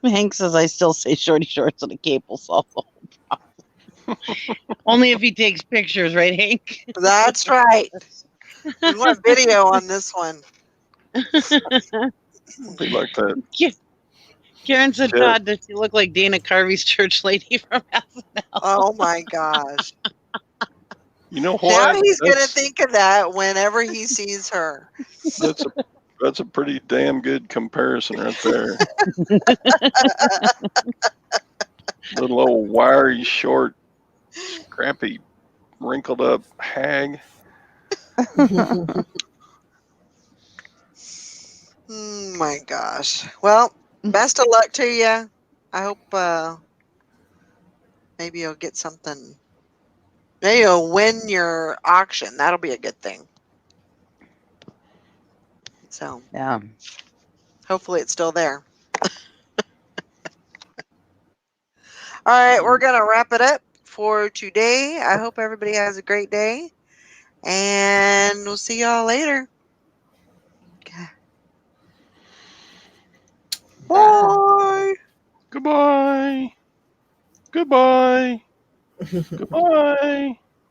Hank says I still say shorty shorts and a cape will solve the whole problem. Only if he takes pictures, right, Hank? That's right. We want video on this one. It'll be like that. Karen said, Yeah. Todd, does she look like Dana Carvey's church lady from SNL? Oh my gosh. You know Now what? he's gonna think of that whenever he sees her. That's a pretty damn good comparison right there. Little old wiry, short, scrappy, wrinkled up hag. Oh my gosh. Well, best of luck to you. I hope maybe you'll get something. Maybe you'll win your auction. That'll be a good thing. So Yeah. hopefully it's still there. All right, we're gonna wrap it up for today. I hope everybody has a great day, and we'll see y'all later. Okay. Bye. Goodbye. Goodbye. Goodbye.